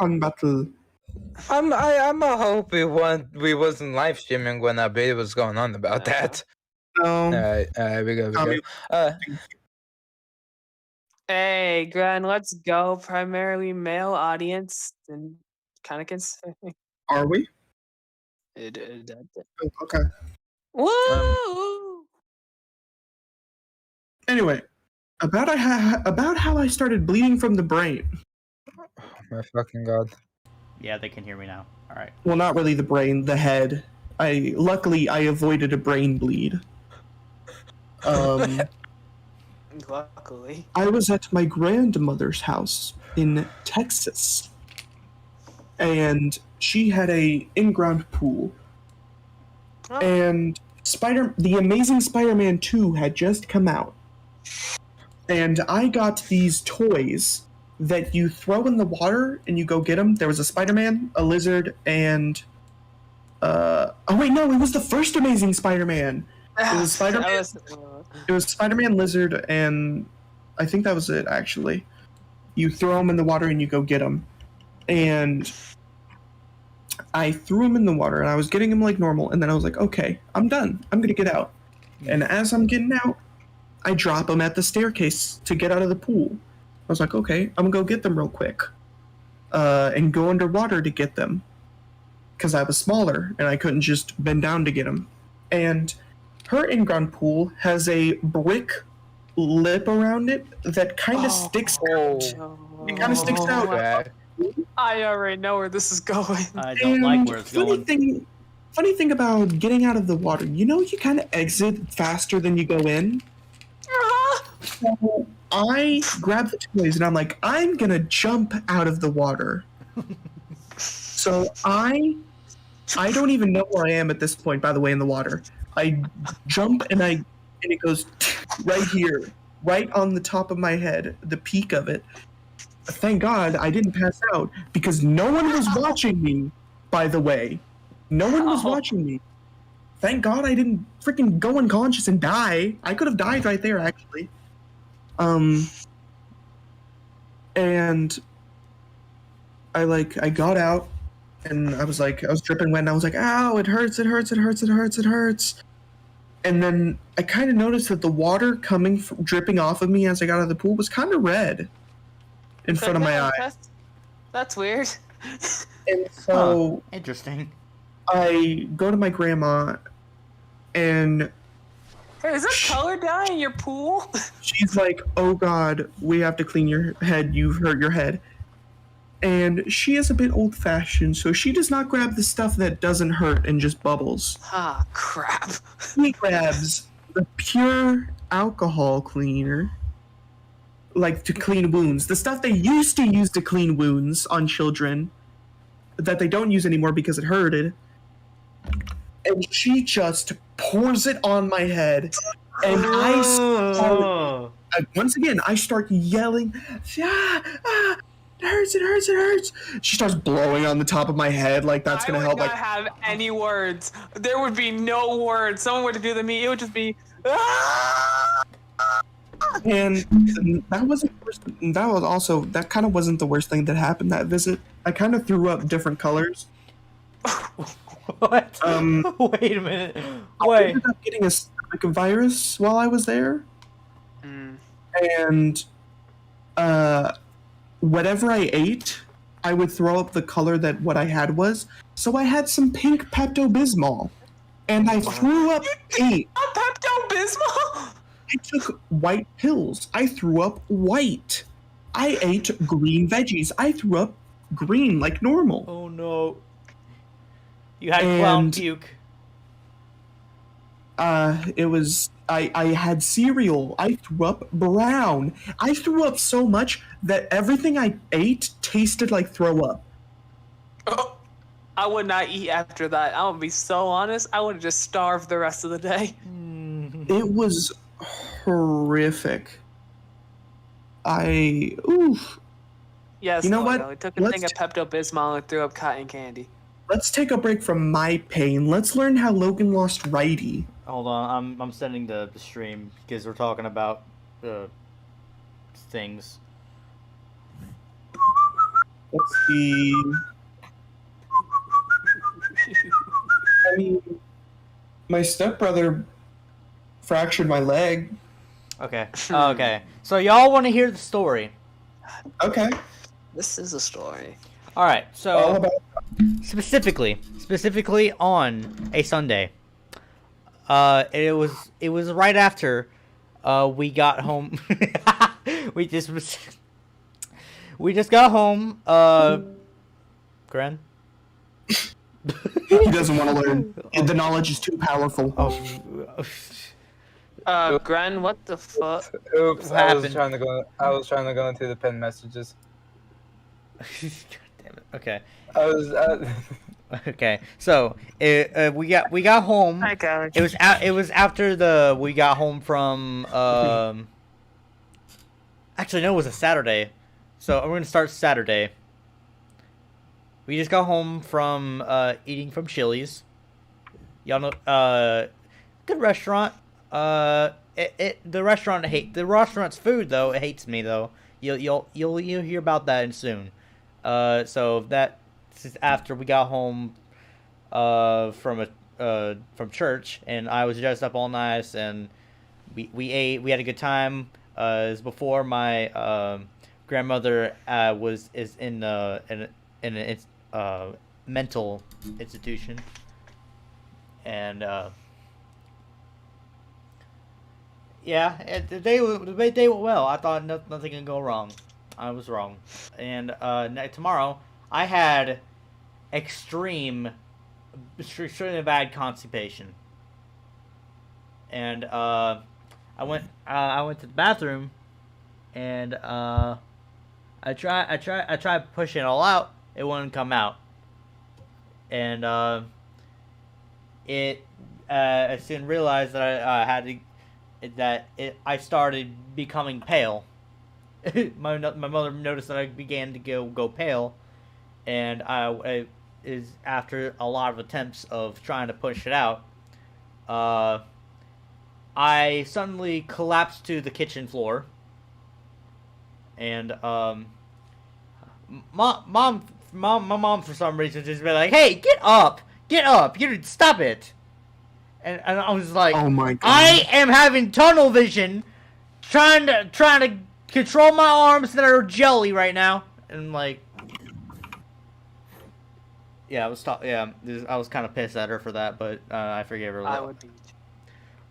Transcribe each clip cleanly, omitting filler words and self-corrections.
con battle. I'm a hope we wasn't live streaming when our beta was going on about that. No. Alright, we go. Hey, Glenn, let's go. Primarily male audience and kind of concerning. Are we? Oh, okay. Woo! Anyway, about how I started bleeding from the brain. Oh my fucking god. Yeah, they can hear me now. All right. Well, not really the brain, the head. Luckily I avoided a brain bleed. Luckily. I was at my grandmother's house in Texas, and she had a in-ground pool. Oh. And The Amazing Spider-Man 2 had just come out. And I got these toys that you throw in the water and you go get them. There was a Spider-Man, a lizard, and oh wait, no, it was the first Amazing Spider-Man. It was Spider-Man. It was Spider-Man, lizard, and I think that was it. Actually, you throw them in the water and you go get them. And I threw them in the water and I was getting them like normal. And then I was like, okay, I'm done. I'm gonna get out. And as I'm getting out, I drop them at the staircase to get out of the pool. I was like, okay, I'm gonna go get them real quick, and go underwater to get them, because I was smaller and I couldn't just bend down to get them. And her in-ground pool has a brick lip around it that kind of sticks out. It kind of sticks out. I already know where this is going. I don't like where it's going. Funny thing about getting out of the water, you kind of exit faster than you go in. So I grab the toys and I'm like, I'm gonna jump out of the water. So I don't even know where I am at this point, by the way, in the water. I jump and it goes right here, right on the top of my head, the peak of it. Thank God I didn't pass out, because no one was watching me, by the way. No one was watching me. Thank God I didn't freaking go unconscious and die. I could have died right there, actually. And I got out and I was dripping wet and I was like, ow, it hurts. And then I kind of noticed that the water dripping off of me as I got out of the pool was kind of red in front of my eye. That's weird. And so interesting. I go to my grandma and Hey, is there color dye in your pool? She's like, oh God, we have to clean your head. You've hurt your head. And she is a bit old-fashioned, so she does not grab the stuff that doesn't hurt and just bubbles. Ah, crap. She grabs the pure alcohol cleaner, like to clean wounds. The stuff they used to use to clean wounds on children that they don't use anymore because it hurted. And she just pours it on my head. And once again, I start yelling, it hurts. She starts blowing on the top of my head like that's going to help. I would not have any words. There would be no words. Someone were to do to me, it would just be, And that kind of wasn't the worst thing that happened that visit. I kind of threw up different colors. What? Wait a minute. I ended up getting a stomach virus while I was there. And whatever I ate, I would throw up the color that what I had was. So I had some pink Pepto-Bismol. And I threw up 8. Pepto-Bismol? I took white pills. I threw up white. I ate green veggies. I threw up green like normal. Oh no. You had clown puke. It was I had cereal. I threw up brown. I threw up so much that everything I ate tasted like throw up. Oh, I would not eat after that. I'm gonna be so honest. I would have just starved the rest of the day. It was horrific. Yes, you know what? I took a thing of Pepto-Bismol and threw up cotton candy. Let's take a break from my pain. Let's learn how Logan lost Righty. Hold on, I'm sending the stream because we're talking about things. Let's see. I mean, my stepbrother fractured my leg. Okay. Okay. So y'all want to hear the story? Okay. This is a story. All right. All So about specifically on a Sunday. It was right after we got home. we just got home. Gran? he doesn't want to learn. The knowledge is too powerful. Oh. Gren, what the fuck? Oops, What I was happened? trying to go into the pinned messages. God damn it. Okay. I was. Okay. So we got home. Hi, guys. It was after we got home from actually no, it was a Saturday. So I'm gonna start Saturday. We just got home from eating from Chili's. Y'all know good restaurant. The restaurant's food though, it hates me though. You'll hear about that soon. So that is after we got home from church, and I was dressed up all nice, and we ate. We had a good time. It was before my grandmother is in an mental institution, and yeah, the day went well. I thought nothing can go wrong. I was wrong, and tomorrow I had extremely bad constipation, and I went to the bathroom, and I tried pushing it all out. It wouldn't come out, and I soon realized that I started becoming pale. my mother noticed that I began to go pale, and I is after a lot of attempts of trying to push it out. I suddenly collapsed to the kitchen floor, and my mom for some reason just been like, "Hey, get up, you stop it." And I was like, Oh my god. I am having tunnel vision, trying to control my arms that are jelly right now, and like, yeah, I was kind of pissed at her for that, but I forgave her. I would be.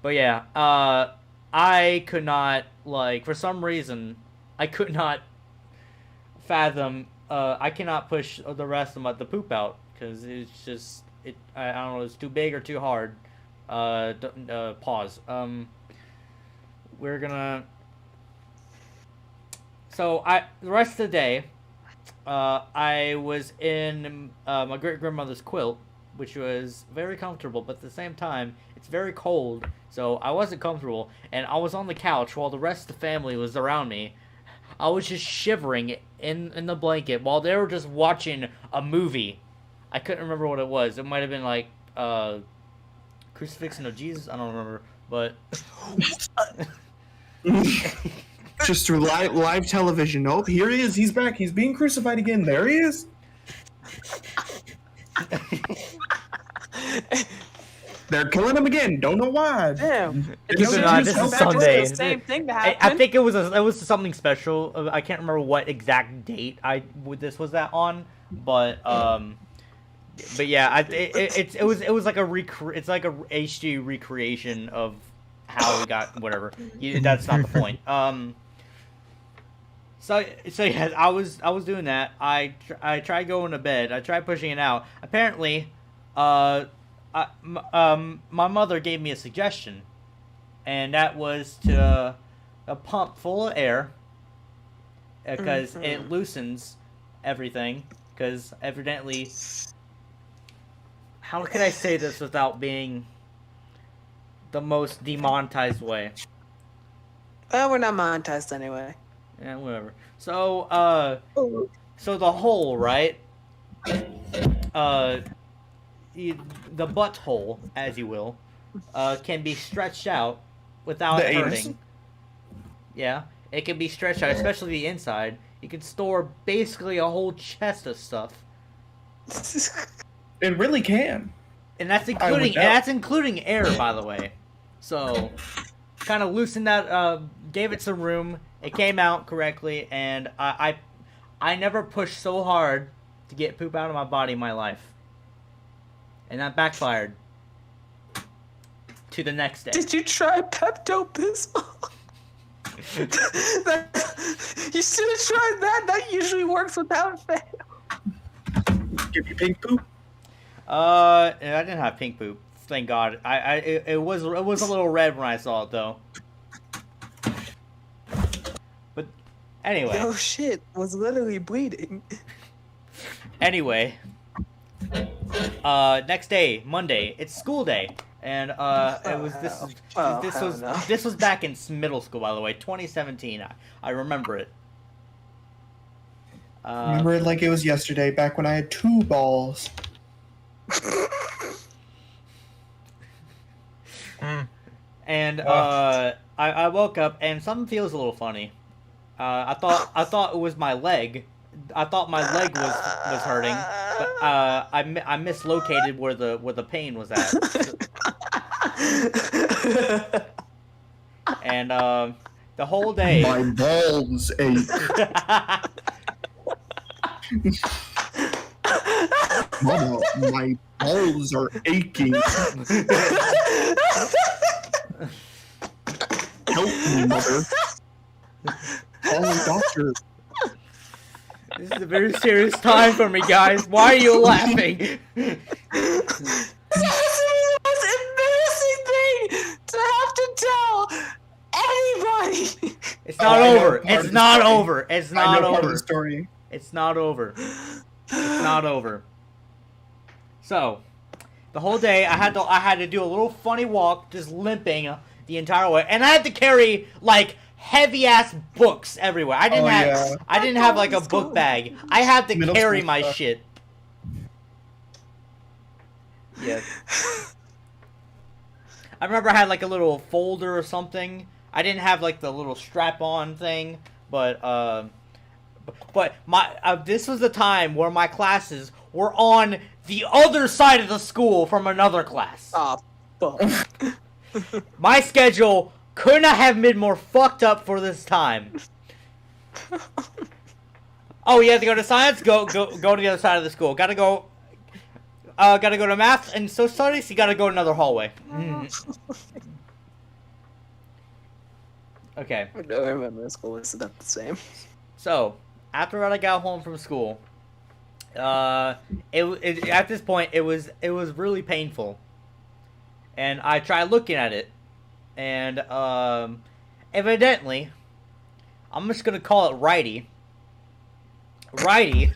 But yeah, I could not, like, for some reason, I could not fathom. I cannot push the rest of the poop out because it's just I don't know, it's too big or too hard. Pause. We're gonna. So the rest of the day, I was in my great grandmother's quilt, which was very comfortable, but at the same time, it's very cold, so I wasn't comfortable, and I was on the couch while the rest of the family was around me. I was just shivering in the blanket while they were just watching a movie. I couldn't remember what it was. It might have been like Crucifixion of Jesus. I don't remember, but Just through live television. Oh, here he is. He's back. He's being crucified again. There he is. They're killing him again. Don't know why. Damn. Keep in mind, this is Sunday. The same thing to I happen. think it was something special. I can't remember what exact date this was that on, but yeah, it was like it's like a HD recreation of how we got whatever. That's not the point. So yeah, I was doing that. I tried going to bed. I tried pushing it out. Apparently, my mother gave me a suggestion, and that was to a pump full of air, because it loosens everything. Because evidently, how can I say this without being the most demonetized way? Well, we're not monetized anyway. Yeah, whatever. So, so the hole, right? The butthole, as you will, can be stretched out without The hurting. anus? Yeah, it can be stretched out, especially the inside. You can store basically a whole chest of stuff. It really can. And that's including air, by the way. So, kind of loosened that, gave it some room. It came out correctly, and I never pushed so hard to get poop out of my body in my life. And that backfired. To the next day. Did you try Pepto-Bismol? You should have tried that. That usually works without fail. Give you pink poop? I didn't have pink poop. Thank God. It was a little red when I saw it though. But anyway. Oh shit! Was literally bleeding. Anyway. Next day, Monday. It's school day, and this was back in middle school, by the way, 2017. I remember it. Remember it like it was yesterday, back when I had 2 balls. And I woke up and something feels a little funny. I thought it was my leg. I thought my leg was hurting, but I mislocated where the pain was at. And the whole day My balls ache. Mama, my balls are aching. Help me, mother. Call a doctor. This is a very serious time for me, guys. Why are you laughing? That's the most embarrassing thing to have to tell anybody. It's not over. It's not over. It's not Part of over. the story. It's not over. It's not over. So, the whole day I had to do a little funny walk, just limping the entire way, and I had to carry like heavy ass books everywhere. I didn't have like a book bag. I had to Middle carry school my stuff. shit. Yeah. I remember I had like a little folder or something. I didn't have like the little strap-on thing, but this was the time where my classes were on the other side of the school from another class. Oh, fuck. My schedule could not have been more fucked up for this time. Oh, you have to go to science? Go to the other side of the school. Gotta go to math and social studies. You gotta go another hallway. Okay. I don't remember school is not the same. So, after I got home from school, at this point it was really painful, and I tried looking at it, and evidently, I'm just gonna call it Righty. Righty.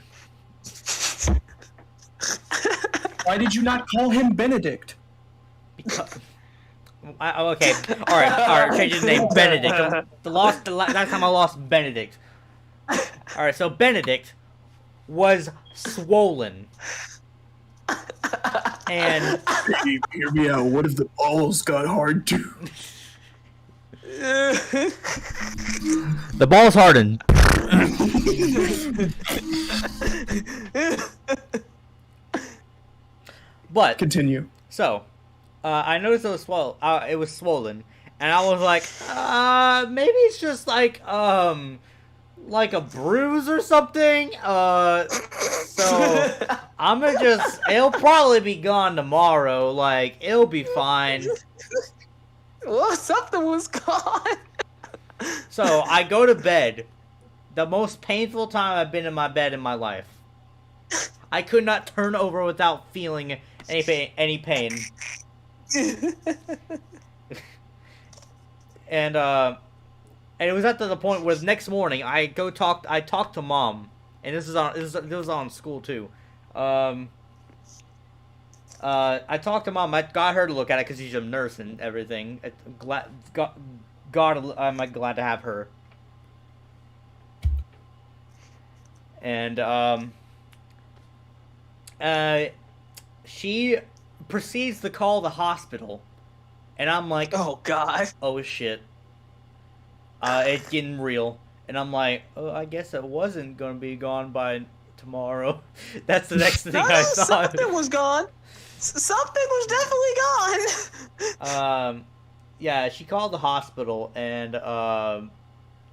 Why did you not call him Benedict? Because. Okay, all right, change his name, Benedict. Last time I lost Benedict. All right, so Benedict was swollen, and Hey, hear me out. What if the balls got hard too? the balls hardened. But Continue. so. I noticed it was swollen, and I was like, maybe it's just like a bruise or something. So it'll probably be gone tomorrow. Like, it'll be fine. Well, something was gone. So I go to bed. The most painful time I've been in my bed in my life. I could not turn over without feeling any pain. And it was at the point where the next morning I talked to mom, and this was on school too. I talked to mom. I got her to look at it because she's a nurse and everything. I'm glad to have her. And she proceeds to call the hospital, and I'm like, Oh god. oh shit, it's getting real. And I'm like, oh, I guess it wasn't going to be gone by tomorrow. That's the next thing I thought. Something was gone. Something was definitely gone. Yeah, she called the hospital, and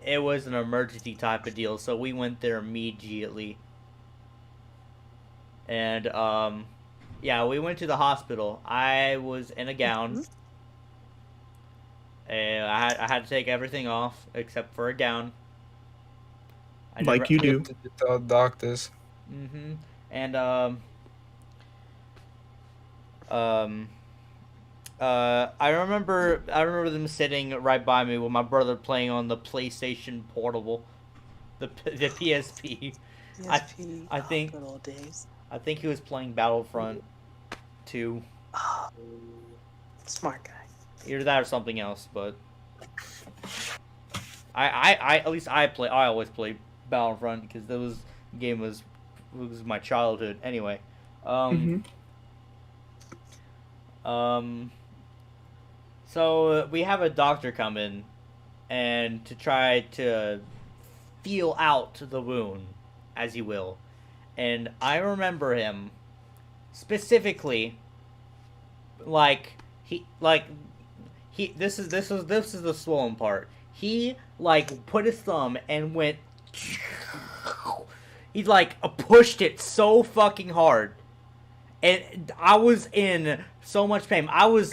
it was an emergency type of deal, so we went there immediately. And yeah, we went to the hospital. I was in a gown. And I had to take everything off except for a gown. Like you do. To tell doctors. Mm-hmm. And I remember them sitting right by me with my brother playing on the PlayStation Portable, the PSP. PSP. I think Good old days. I think he was playing Battlefront 2. Smart guy. Either that or something else, but I at least I always play Battlefront because the game was my childhood. Anyway, so we have a doctor come in and to try to feel out the wound, as you will. And I remember him specifically this is the swollen part. He put his thumb and went he pushed it so fucking hard. And I was in so much pain. I was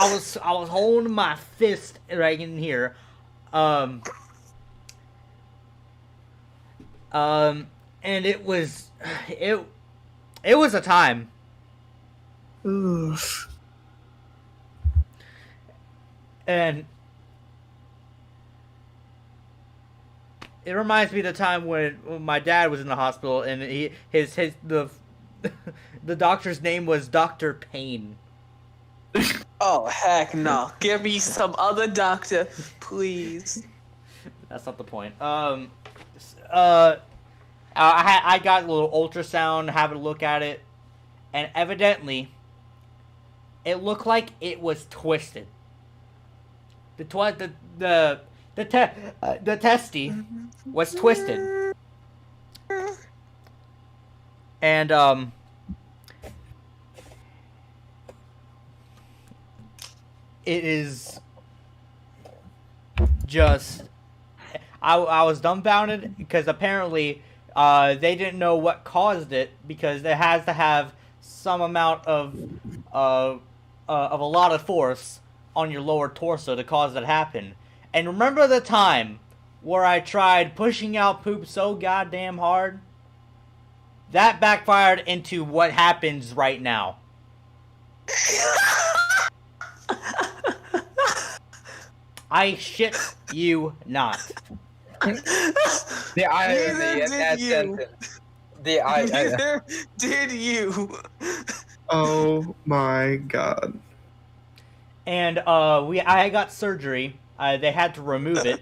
holding my fist right in here. And it was a time. Ugh. And it reminds me of the time when my dad was in the hospital and the doctor's name was Dr. Payne. Oh heck no! Give me some other doctor, please. That's not the point. I got a little ultrasound, have a look at it, and evidently, it looked like it was twisted. The testy was twisted, and it is just. I was dumbfounded because apparently they didn't know what caused it because it has to have some amount of a lot of force on your lower torso to cause that happen. And remember the time where I tried pushing out poop so goddamn hard? That backfired into what happens right now. I shit you not. The irony in that sentence. Neither did you. Oh my god. And I got surgery. They had to remove it.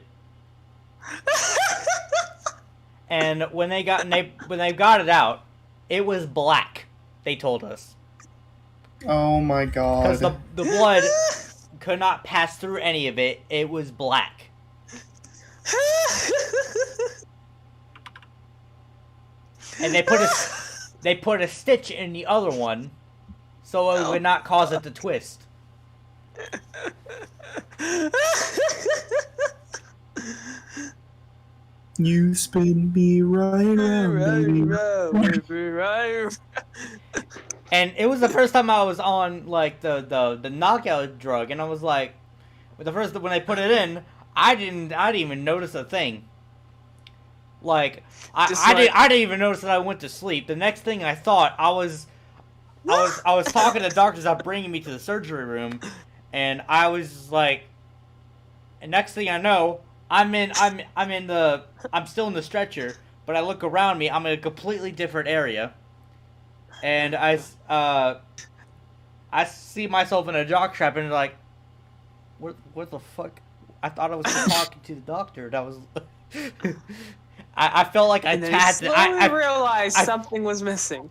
And when they got it out, it was black. They told us Oh my god. because the blood could not pass through any of it. It was black. And they put a stitch in the other one, so it would not cause it to twist. You spin me right around, baby. And it was the first time I was on the knockout drug, and I was like, when they put it in, I didn't even notice a thing. I didn't even notice that I went to sleep. The next thing I thought, I was talking to doctors about bringing me to the surgery room, and I was like, and next thing I know, I'm still in the stretcher, but I look around me, I'm in a completely different area, and I see myself in a jock strap, and like, what the fuck? I thought I was talking to the doctor. That was. I felt like I tapped it. I realized something was missing.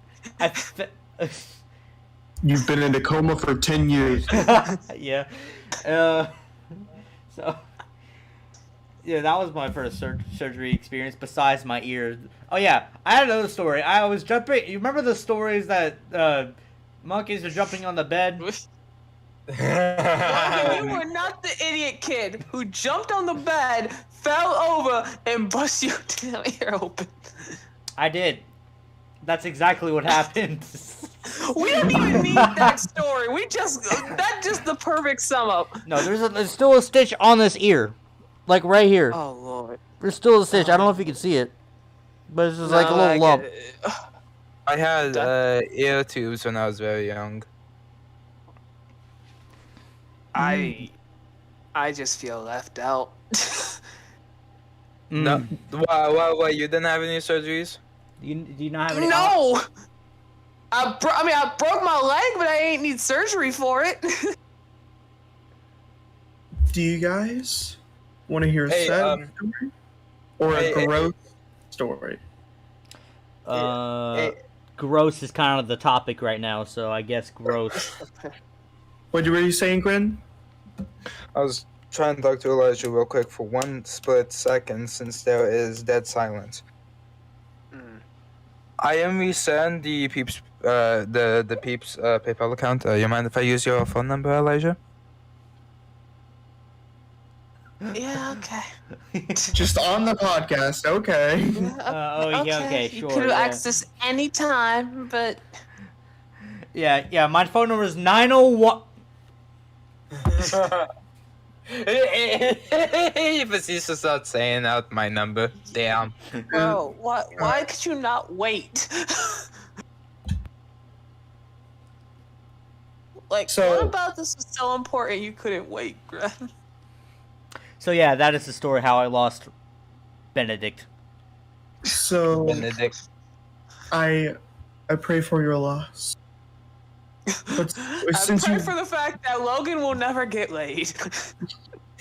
You've been in a coma for 10 years. Yeah. Yeah, that was my first surgery experience besides my ear. Oh yeah, I had another story. I was jumping. You remember the stories that monkeys are jumping on the bed? Logan, you were not the idiot kid who jumped on the bed, fell over, and bust your damn ear open. I did. That's exactly what happened. We don't even need that story. That's just the perfect sum up. No, there's still a stitch on this ear. Like right here. Oh, Lord. There's still a stitch. I don't know if you can see it. But it's just like a little lump. I had ear tubes when I was very young. I just feel left out. No, why you didn't have any surgeries? Do you not have any? No! I broke my leg, but I ain't need surgery for it. Do you guys want to hear a sad story or a gross story? Gross is kind of the topic right now, so I guess gross. What were you saying, Gwen? I was trying to talk to Elijah real quick for 1 split second since there is dead silence. I am resend the Peeps the Peeps PayPal account. You mind if I use your phone number, Elijah? Yeah, okay. Just on the podcast, okay. Okay, You sure. could have accessed any time, but Yeah, my phone number is 901. If it's used to start saying out my number, damn. bro, why could you not wait? Like, So- what about this was so important you couldn't wait, Greg? So yeah, that is the story how I lost Benedict. So Benedict. I pray for your loss. But I since pray you, for the fact that Logan will never get laid.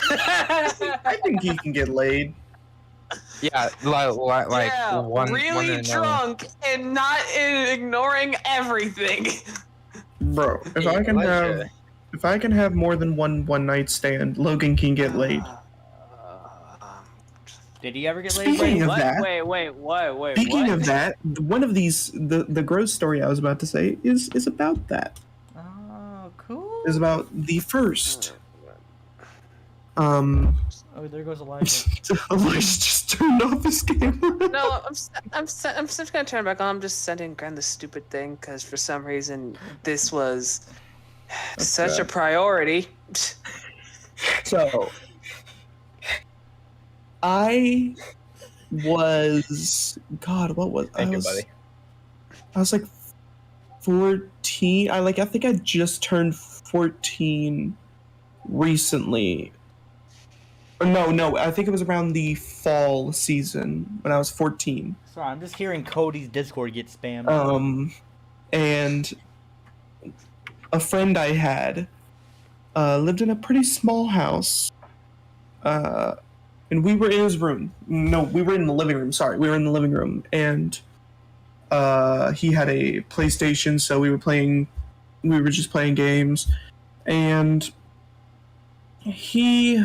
I think he can get laid. Yeah, like yeah, one really in a- drunk and not ignoring everything. Bro, if I can have more than one night stand, Logan can get laid. Did he ever get laid? Speaking of What? that, Wait, speaking what? of that, one of these the gross story I was about to say is about that. Oh, cool. Is about the first. Oh, there goes Elijah. Elijah just turned off his camera. No, I'm just gonna turn it back on. I'm just sending Gren the stupid thing because for some reason this was such a priority. So, I was what was Thank you, buddy. I was like 14. I think I just turned 14 recently. Or no, I think it was around the fall season when I was 14. Sorry, I'm just hearing Cody's Discord get spammed. And a friend I had lived in a pretty small house. And we were in his room. No, we were in the living room. Sorry, we were in the living room. And he had a PlayStation, so we were just playing games. And he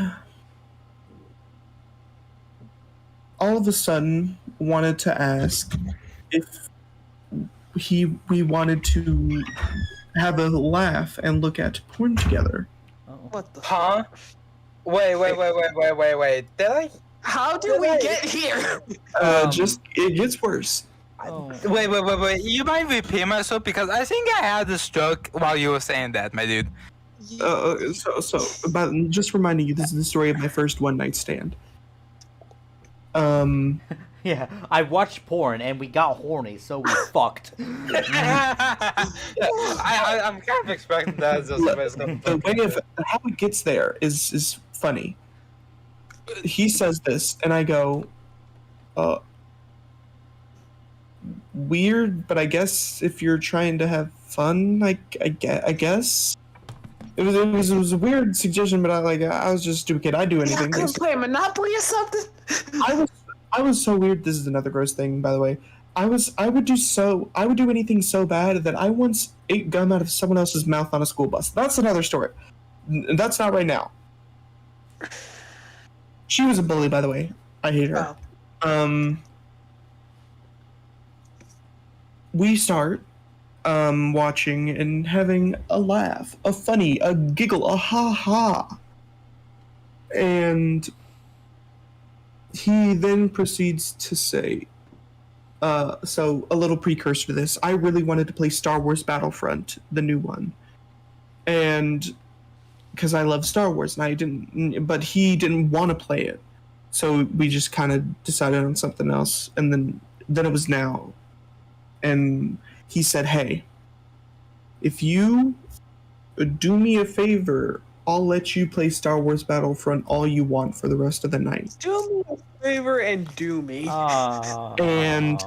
all of a sudden wanted to ask if we wanted to have a laugh and look at porn together. What the? Huh? Wait. Did I? How did we get here? Just it gets worse. Oh. Wait. You might repeat myself because I think I had a stroke while you were saying that, my dude. But just reminding you, this is the story of my first one night stand. Yeah, I watched porn and we got horny, so we fucked. I'm kind of expecting that. The way of how it gets there is funny. He says this, and I go, weird, but I guess if you're trying to have fun, I guess. It was a weird suggestion, but I was just a stupid kid. I'd do anything. Couldn't play Monopoly or something. I was so weird. This is another gross thing, by the way. I would do anything so bad that I once ate gum out of someone else's mouth on a school bus. That's another story. That's not right now. She was a bully, by the way. I hate her. We start watching and having a laugh, a funny, a giggle, a ha-ha. And he then proceeds to say, so a little precursor to this, I really wanted to play Star Wars Battlefront, the new one. And because I love Star Wars, but he didn't want to play it. So we just kind of decided on something else. And then it was now. And he said, hey, if you do me a favor, I'll let you play Star Wars Battlefront all you want for the rest of the night. Do me a favor and do me. And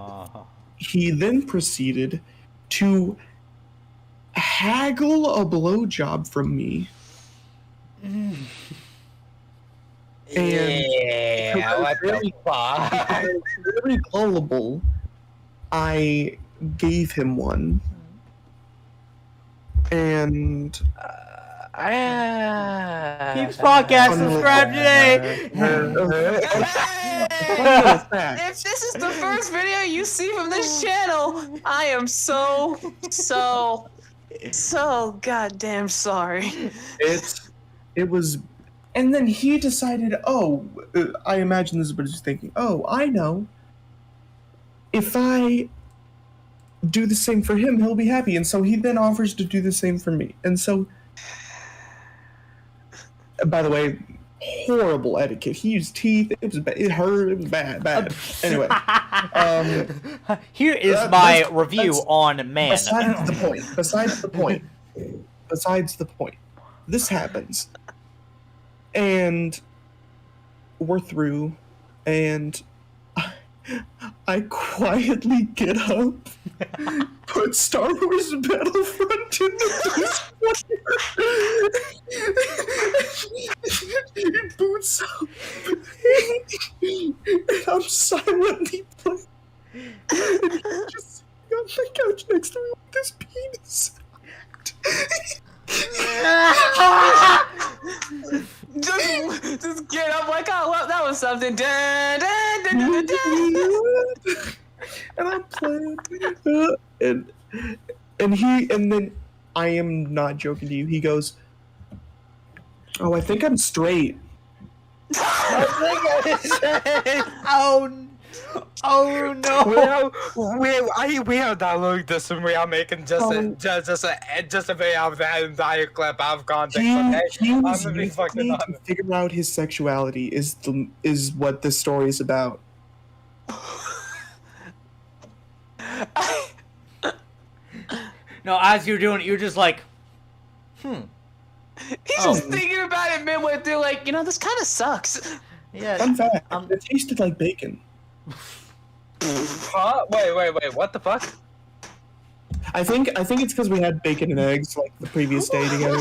he then proceeded to haggle a blowjob from me. And Yeah, what the fuck? very gullible, I gave him one. And Peeps Podcast, subscribe today. If this is the first video you see from this channel, I am so goddamn sorry. It was, and then he decided, I imagine this is what he's thinking. Oh, I know. If I do the same for him, he'll be happy. And so he then offers to do the same for me. And so, by the way, horrible etiquette. He used teeth. It was bad. It hurt. It was bad. Anyway. Here is my review on Man. Besides the point. This happens. And we're through. And I quietly get up, put Star Wars Battlefront in the player, boots up, and I'm silently playing. And he's just sitting on the couch next to me with his penis. Just get up like, oh, well, that was something. Dun, dun, dun, dun, dun, dun. And I'm playing, and then I am not joking to you. He goes, "Oh, I think I'm straight." Oh no! We are downloading this and we are making just a video of that entire clip out of context. He I'm was gonna be fucking to honest. figure out his sexuality is what this story is about. No, as you're doing it, you're just like, He's just thinking about it midway through, like, this kind of sucks. Yeah. Fun fact: it tasted like bacon. Huh? Wait, what the fuck? I think it's because we had bacon and eggs like the previous day together.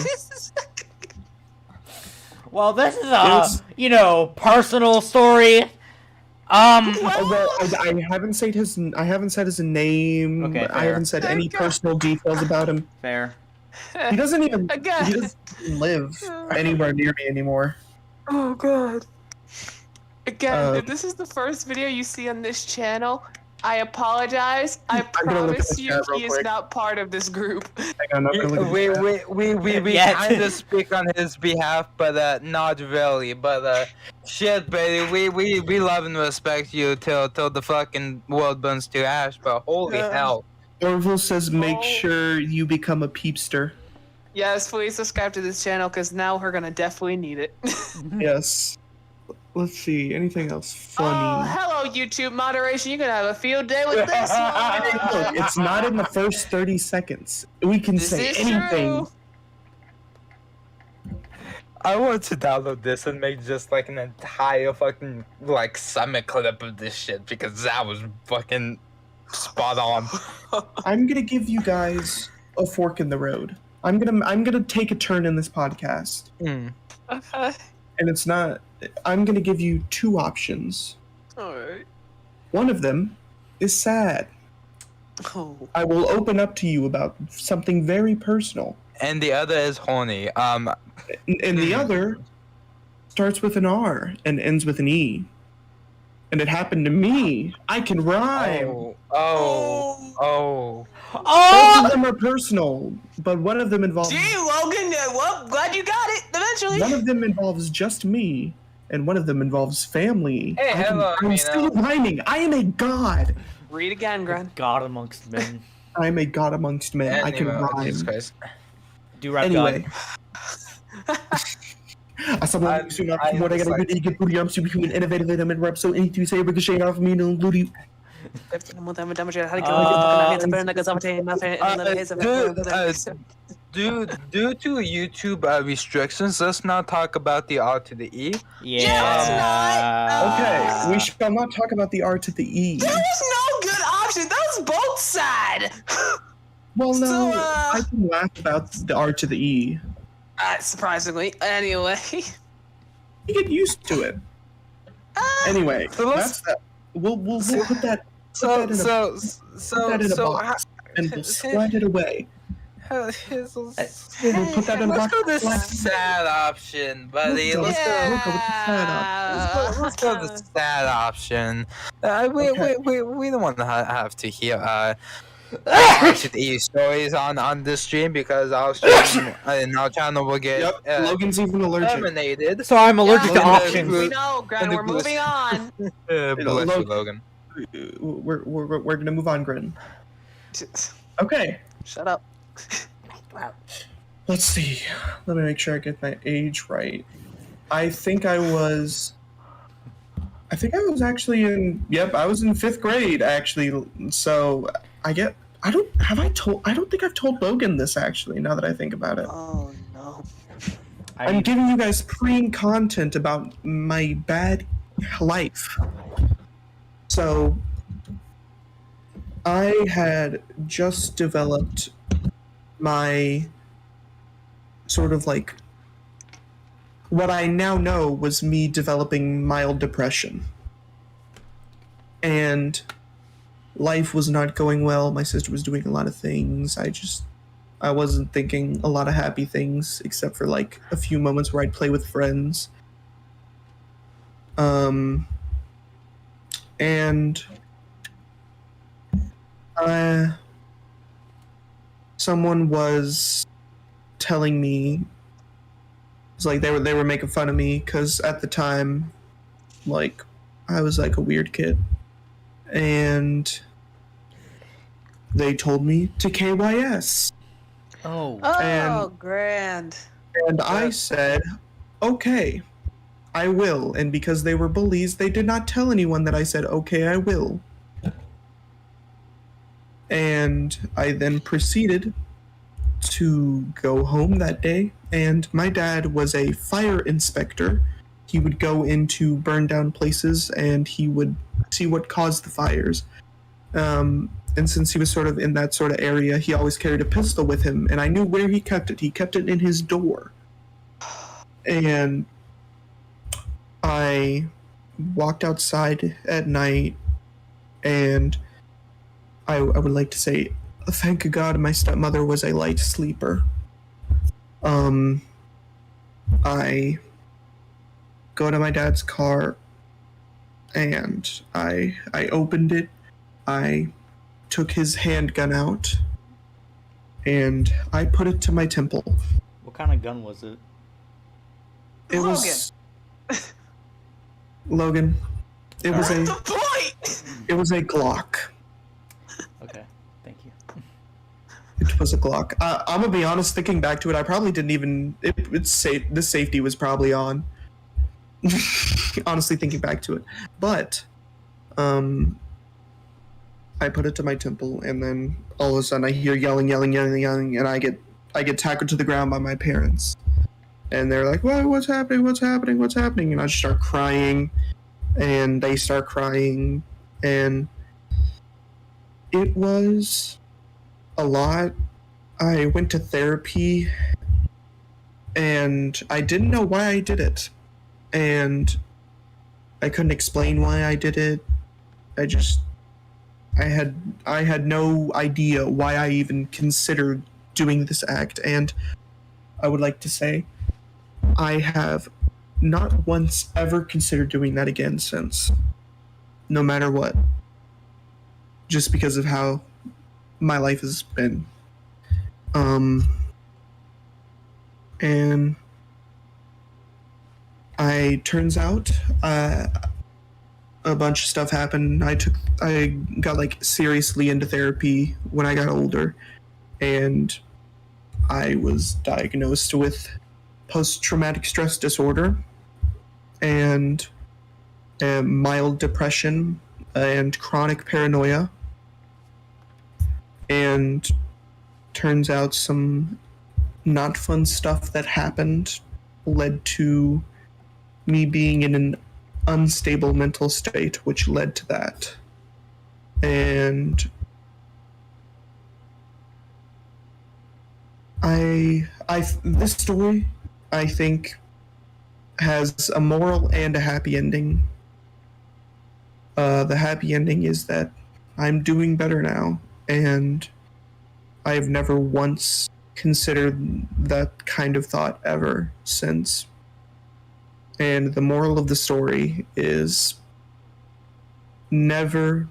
Well, this is a personal story. Well, I haven't said his name. Okay, I haven't said any personal details about him. Fair. He doesn't even Again. he doesn't live anywhere near me anymore. Oh god. Again, Um, if this is the first video you see on this channel, I apologize. I gonna look at promise the you chat real he is quick. not part of this group. Hang on, I'm gonna look at the chat. We Yes. kind of speak on his behalf, but not really. But shit, baby, we love and respect you till the fucking world burns to ash. But holy hell, Orville says, make Oh. sure you become a peepster. Yes, please subscribe to this channel because now we're gonna definitely need it. Yes. Let's see. Anything else Oh, funny? hello, YouTube moderation. You're gonna have a field day with this one. Look, it's not in the first 30 seconds. We can This say is anything. true. I want to download this and make just like an entire fucking like summit clip of this shit because that was fucking spot on. I'm gonna give you guys a fork in the road. I'm gonna take a turn in this podcast, Okay. and it's not. I'm gonna give you two options. Alright. One of them is sad. Oh. I will open up to you about something very personal, And the other is horny. and the other starts with an R and ends with an E. And it happened to me. I can rhyme. Oh. Both of them are personal, but one of them involves... Gee, Logan, well, glad you got it eventually. One of them involves just me, and one of them involves family. Hey, hello, I'm still rhyming. I am a god. Read again, Gren. God amongst men. I am a god amongst men. I can rhyme. Jesus Christ. Do rap Anyway. God. Someone soon after what I gotta like- really get booty. I'm superhuman, innovative, and I'm in rep. So anything you say, ricochet off me, no booty. Due to YouTube restrictions, let's not talk about the R to the E. Okay, we shall not talk about the R to the E. There's no good option. That was both sad. Well, no, So, I can laugh about the R to the E. Surprisingly. Anyway. You get used to it. Anyway, So let's- that's that. We'll put that. So put that in a box and we'll slide it away. We'll put that in a Let's box. go the slide it away. sad option, buddy. We'll Let's go go. with the sad option. Let's go the sad option. We don't want to have to hear stories on this stream because our stream and our channel will get Logan's even allergic. terminated. So I'm allergic to Yeah, options. we know, Gren. And the We're moving on. Bless you, Logan. We're gonna move on, Grin. Okay, Shut up. let's see. Let me make sure I get my age right. I think I was actually in. Yep, I was in 5th grade actually. So I don't think I've told Logan this actually. Now that I think about it, Oh no. I'm giving you guys content about my bad life. So I had just developed my sort of like what I now know was me developing mild depression. And life was not going well. My sister was doing a lot of things. I wasn't thinking a lot of happy things except for like a few moments where I'd play with friends. And someone was telling me, it's like they were making fun of me because at the time, like, I was like a weird kid, and they told me to KYS, Oh. And- grand. and I said, okay, I will. And because they were bullies, they did not tell anyone that I said, okay, I will. And I then proceeded to go home that day, and my dad was a fire inspector. He would go into burned down places and he would see what caused the fires. And since he was sort of in that sort of area, he always carried a pistol with him, and I knew where he kept it. He kept it in his door. And I walked outside at night, and I would like to say, thank God my stepmother was a light sleeper. I go to my dad's car, and I opened it. I took his handgun out, and I put it to my temple. What kind of gun was it? It was Logan. It was What's a the point? it was a Glock. Okay, thank you. It was a Glock. I'm gonna be honest. Thinking back to it, I probably didn't even. It's safe. The safety was probably on. Honestly, thinking back to it, but I put it to my temple, and then all of a sudden I hear yelling, and I get tackled to the ground by my parents, and they're like, "What? What's happening? What's happening? What's happening?" And I just start crying, and they start crying, and it was a lot. I went to therapy, and I didn't know why I did it, and I couldn't explain why I did it. I had no idea why I even considered doing this act, and I would like to say I have not once ever considered doing that again since. No matter what. Just because of how my life has been. And turns out, a bunch of stuff happened. I got like seriously into therapy when I got older, and I was diagnosed with post-traumatic stress disorder and mild depression and chronic paranoia. And turns out some not fun stuff that happened led to me being in an unstable mental state, which led to that. And this story, I think, has a moral and a happy ending. The happy ending is that I'm doing better now, and I've never once considered that kind of thought ever since. And the moral of the story is never,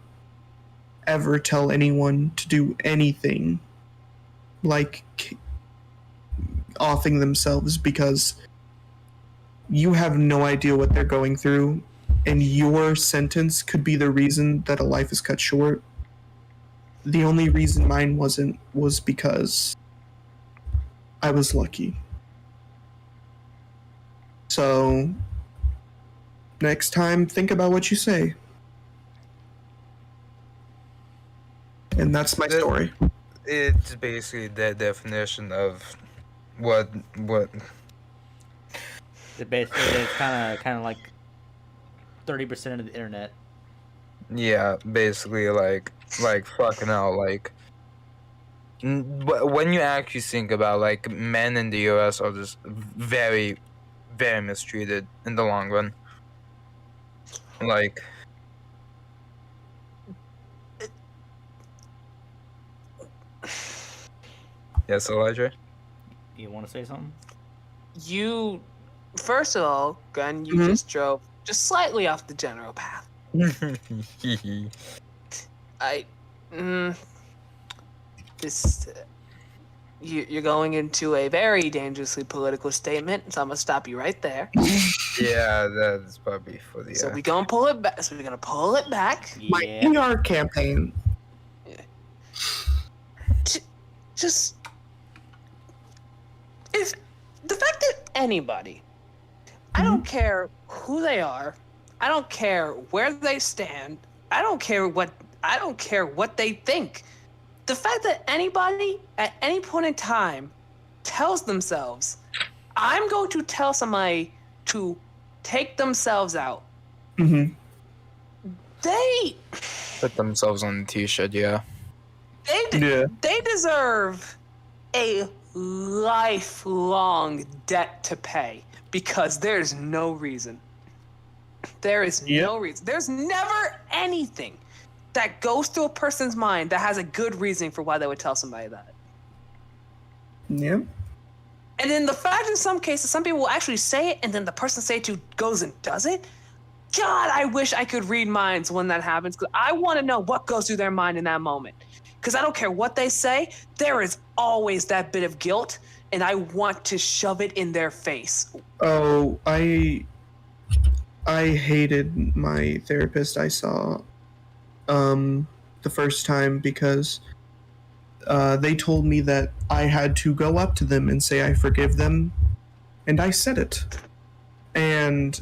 ever tell anyone to do anything like offing themselves, because you have no idea what they're going through, and your sentence could be the reason that a life is cut short. The only reason mine wasn't was because I was lucky. So, next time, think about what you say. And that's my story. It's basically the definition of what. It basically is kind of like 30% of the internet. Yeah, basically like fucking hell, like. When you actually think about, like, men in the US are just very, very mistreated in the long run. Like, yes, Elijah? You want to say something? You, first of all, Gun, you just drove just slightly off the general path. You're going into a very dangerously political statement, so I'm gonna stop you right there. Yeah, that's probably for the. So we're gonna pull it back. So we're gonna pull it back. My PR campaign. Just if the fact that anybody, I don't care who they are, I don't care where they stand, I don't care what they think. The fact that anybody at any point in time tells themselves, I'm going to tell somebody to take themselves out. Mm-hmm. They Put themselves on the t-shirt, yeah. They deserve a lifelong debt to pay, because there's no reason. There is no reason. There's never anything that goes through a person's mind that has a good reason for why they would tell somebody that. Yeah. And then the fact in some cases, some people will actually say it, and then the person say it to goes and does it. God, I wish I could read minds when that happens, because I want to know what goes through their mind in that moment. Because I don't care what they say, there is always that bit of guilt, and I want to shove it in their face. Oh, I hated my therapist I saw the first time, because they told me that I had to go up to them and say I forgive them, and I said it. And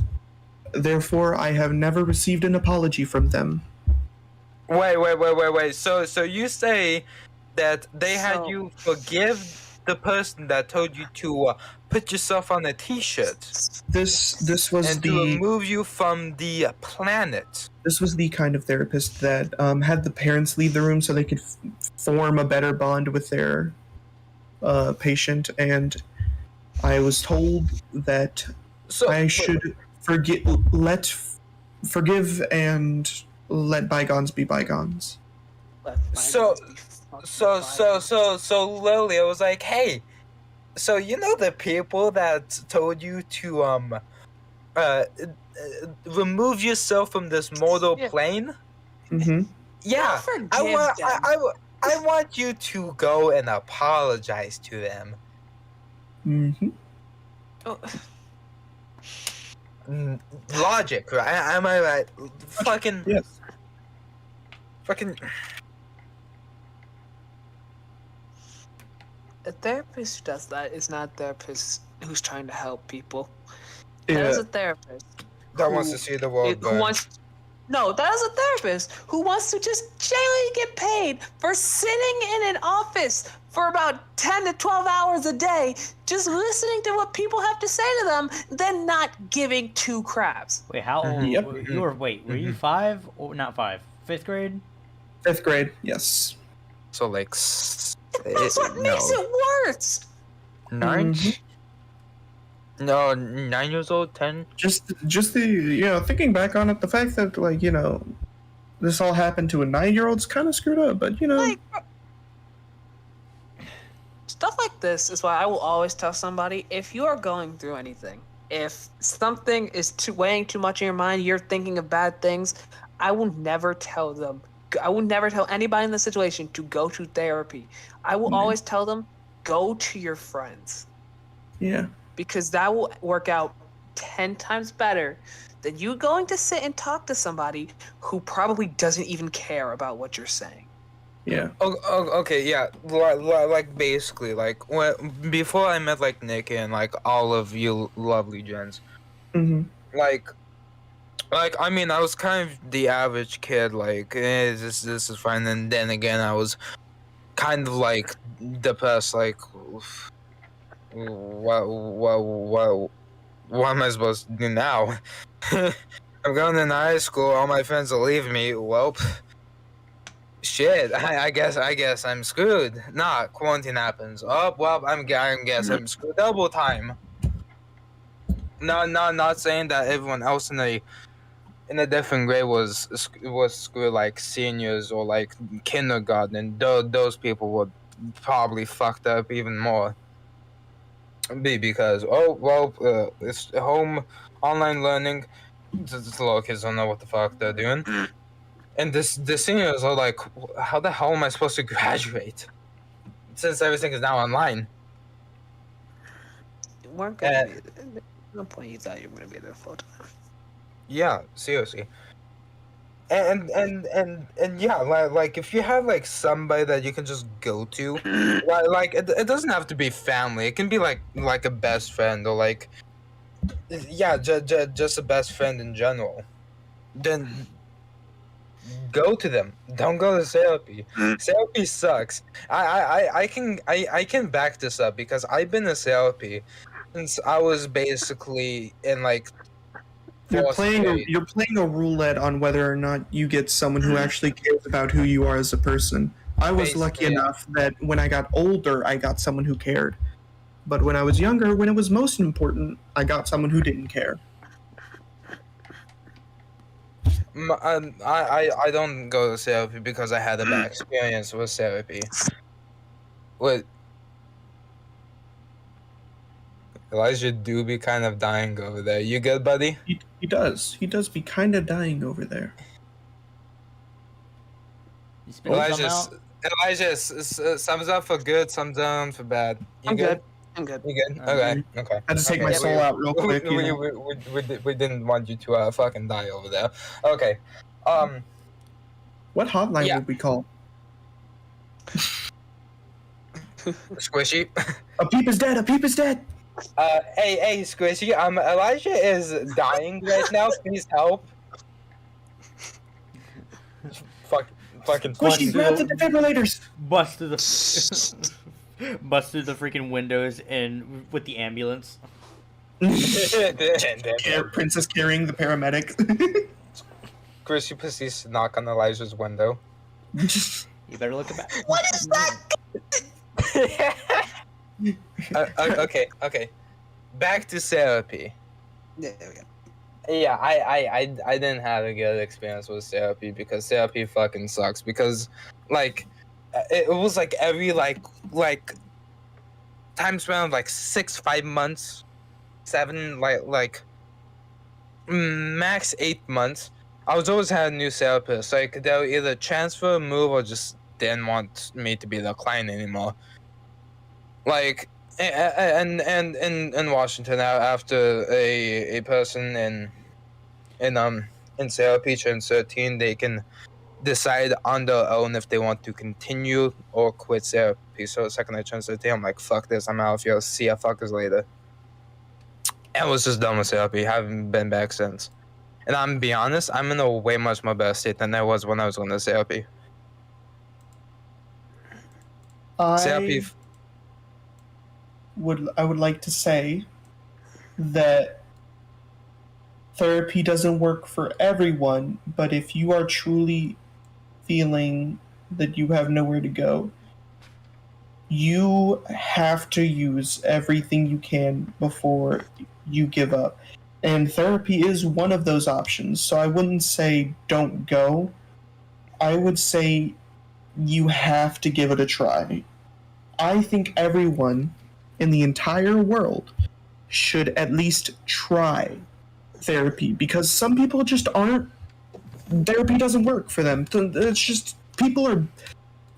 therefore, I have never received an apology from them. Wait. So you say that they had you forgive the person that told you to put yourself on a t-shirt. This was and to remove you from the planet. This was the kind of therapist that had the parents leave the room so they could form a better bond with their patient, and I was told that I should forgive and let bygones be bygones. So Lily, I was like, hey, so you know the people that told you to remove yourself from this mortal plane. Mm-hmm. Yeah, I want you to go and apologize to them. Mm-hmm. Oh, Logic, right? Am I right? Fucking, Yes. fucking. a therapist who does that is not a therapist who's trying to help people. Yeah. That is a therapist That wants who- to see the world who burn. wants. No, that is a therapist who wants to just genuinely get paid for sitting in an office for about 10 to 12 hours a day, just listening to what people have to say to them, then not giving two craps. Wait, how old Yep. you were? Wait, were you 5 or not 5? 5th grade? 5th grade. Yes. So like, That's what makes it worse. 9? Mhm. No, 9 years old, 10. Just the thinking back on it, the fact that this all happened to a 9-year-old's kind of screwed up. But Like, stuff like this is why I will always tell somebody, if you are going through anything, if something is weighing too much in your mind, you're thinking of bad things, I will never tell them. I will never tell anybody in the situation to go to therapy. I will always tell them, go to your friends. yeah. Because that will work out 10 times better than you going to sit and talk to somebody who probably doesn't even care about what you're saying. Yeah. Okay, yeah, like basically, like before I met like Nick and like all of you lovely gens, Mm-hmm. like I mean, I was kind of the average kid, like this is fine, and then again I was kind of like depressed, like what am I supposed to do now? I'm going to high school, all my friends will leave me. Well, shit, I guess I'm screwed. Nah, quarantine happens. Oh, well, I guess I'm screwed double time. No, not saying that everyone else in a different grade was screwed, like seniors or like kindergarten. Those people were probably fucked up even more. Because it's home online learning. The little kids don't know what the fuck they're doing, and the seniors are like, how the hell am I supposed to graduate since everything is now online? You weren't gonna be. At no point you thought you were gonna be there full time. Yeah, seriously. And yeah, like if you have like somebody that you can just go to, like it doesn't have to be family. It can be like a best friend or like just a best friend in general. Then go to them. Don't go to therapy. Therapy sucks. I can back this up because I've been in therapy since I was basically in like You're playing grade. a roulette on whether or not you get someone who actually cares about who you are as a person. I was lucky Basically, yeah. enough that when I got older, I got someone who cared. But when I was younger, when it was most important, I got someone who didn't care. I don't go to therapy because I had a bad experience with therapy. What? Elijah do be kind of dying over there. You good, buddy? He does. He does be kind of dying over there. You spit some Elijah, out? sums up for good, sums down for bad. You I'm good? good. I'm good. You good? Okay. Okay. I had to take Okay. my soul out real quick. We didn't want you to fucking die over there. Okay. What hotline Yeah. would we call? Squishy. A peep is dead. A peep is dead. Hey, Squishy. Elijah is dying right now. Please help. Fucking Squishy, grab the defibrillators. Bust through the bust through the freaking windows and with the ambulance. Princess carrying the paramedic. Chris, you proceeds to knock on Elijah's window. You better look back. What is that? Okay. Back to therapy. Yeah, there we go. Yeah, I didn't have a good experience with therapy because therapy fucking sucks. Because like it was like every like time span of like 5 months, 7 like max 8 months. I was always had a new therapist. Like they'll either transfer, move, or just didn't want me to be the client anymore. Like, and in Washington, after a person in therapy turns 13, they can decide on their own if they want to continue or quit therapy. So the second I turned 13, I'm like, fuck this, I'm out of here. See ya fuckers later. And I was just done with therapy. Haven't been back since. And I'm be honest, I'm in a way much more better state than I was when I was going to therapy. Therapy. I would like to say that therapy doesn't work for everyone, but if you are truly feeling that you have nowhere to go, you have to use everything you can before you give up. And therapy is one of those options. So I wouldn't say don't go. I would say you have to give it a try. I think everyone in the entire world should at least try therapy, because some people just aren't, therapy doesn't work for them. It's just,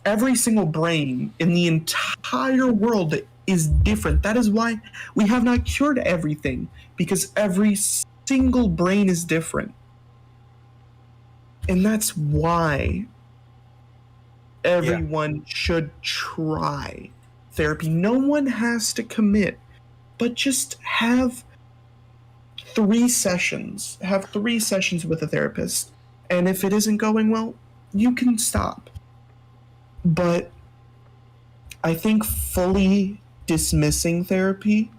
every single brain in the entire world is different. That is why we have not cured everything, because every single brain is different. And that's why everyone should try therapy. No one has to commit, but just have 3 sessions. Have 3 sessions with a therapist. And if it isn't going well, you can stop. But I think fully dismissing therapy,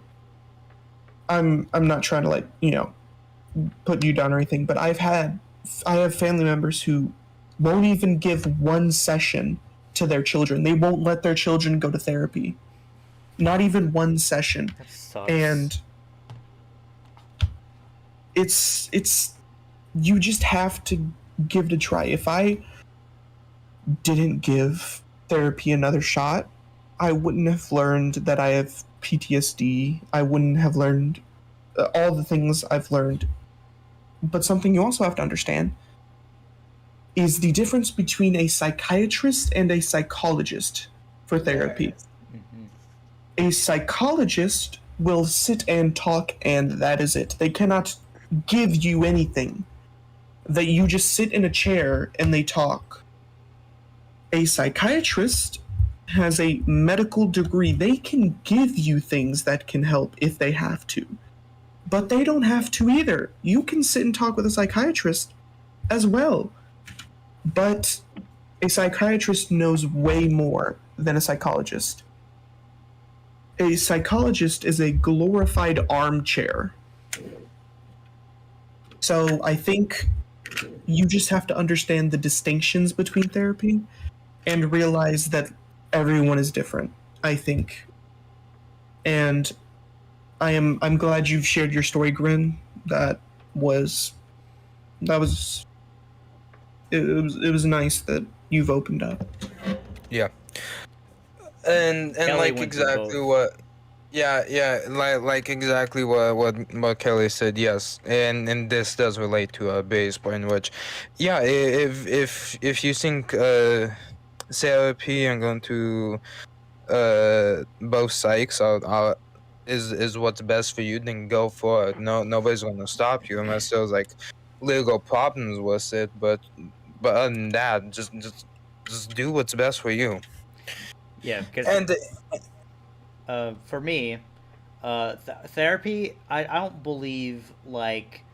I'm not trying to put you down or anything, but I have family members who won't even give 1 session to their children. They won't let their children go to therapy. Not even 1 session. That sucks. And it's you just have to give it a try. If I didn't give therapy another shot, I wouldn't have learned that I have PTSD. I wouldn't have learned all the things I've learned. But something you also have to understand is the difference between a psychiatrist and a psychologist for therapy. Mm-hmm. A psychologist will sit and talk, and that is it. They cannot give you anything. That you just sit in a chair and they talk. A psychiatrist has a medical degree. They can give you things that can help if they have to. But they don't have to either. You can sit and talk with a psychiatrist as well. But a psychiatrist knows way more than a psychologist. A psychologist is a glorified armchair. So I think you just have to understand the distinctions between therapy and realize that everyone is different, I think. And I'm glad you've shared your story, Grin. It was nice that you've opened up. Yeah. And Kelly like went to exactly both. what like exactly what Kelly said, yes. And this does relate to a base point, which if you think therapy and going to both psychs is what's best for you, then go for it. Nobody's gonna stop you unless there's like legal problems with it, but other than that, just do what's best for you. Yeah, because And for me, therapy, I don't believe like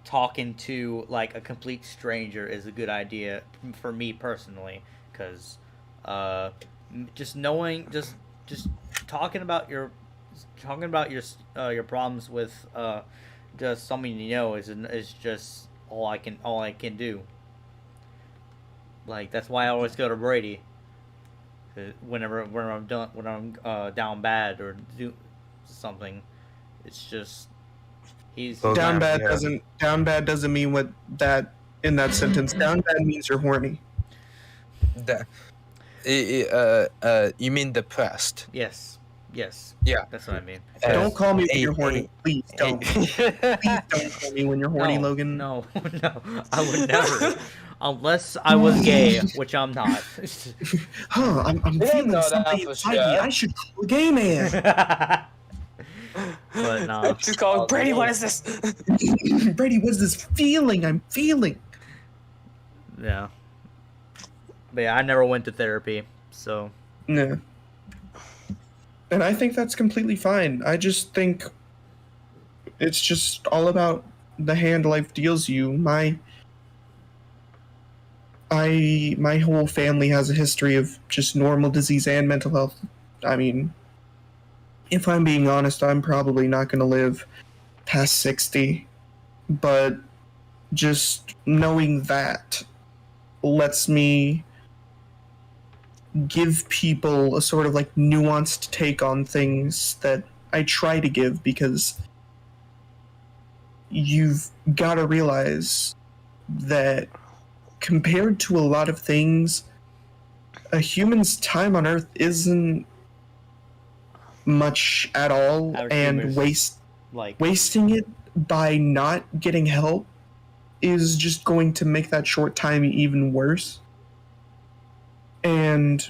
talking to like a complete stranger is a good idea for me personally, because just knowing, just talking about your problems with just someone you know is just all I can do. Like that's why I always go to Brady. Whenever I'm down bad or do something, it's just he's Well, Down bad yeah. doesn't mean what that in that sentence. Down bad means you're horny. you mean depressed? yes. Yes. Yeah. That's what I mean. Don't call me when Hey, you're horny. Please don't. Please don't call me when you're horny, No, Logan. No, I would never. Unless I was gay, which I'm not. Huh, I'm We didn't feeling know that something for inside me. sure. I should call a gay man. But no. She's calling Brady. What is this? Brady, what's this feeling I'm feeling? Yeah. But yeah, I never went to therapy, so. No. And I think that's completely fine. I just think it's just all about the hand life deals you. My whole family has a history of just normal disease and mental health. I mean, if I'm being honest, I'm probably not going to live past 60, but just knowing that lets me give people a sort of like nuanced take on things that I try to give, because you've got to realize that compared to a lot of things, a human's time on Earth isn't much at all, Our and humor's like wasting it by not getting help is just going to make that short time even worse. And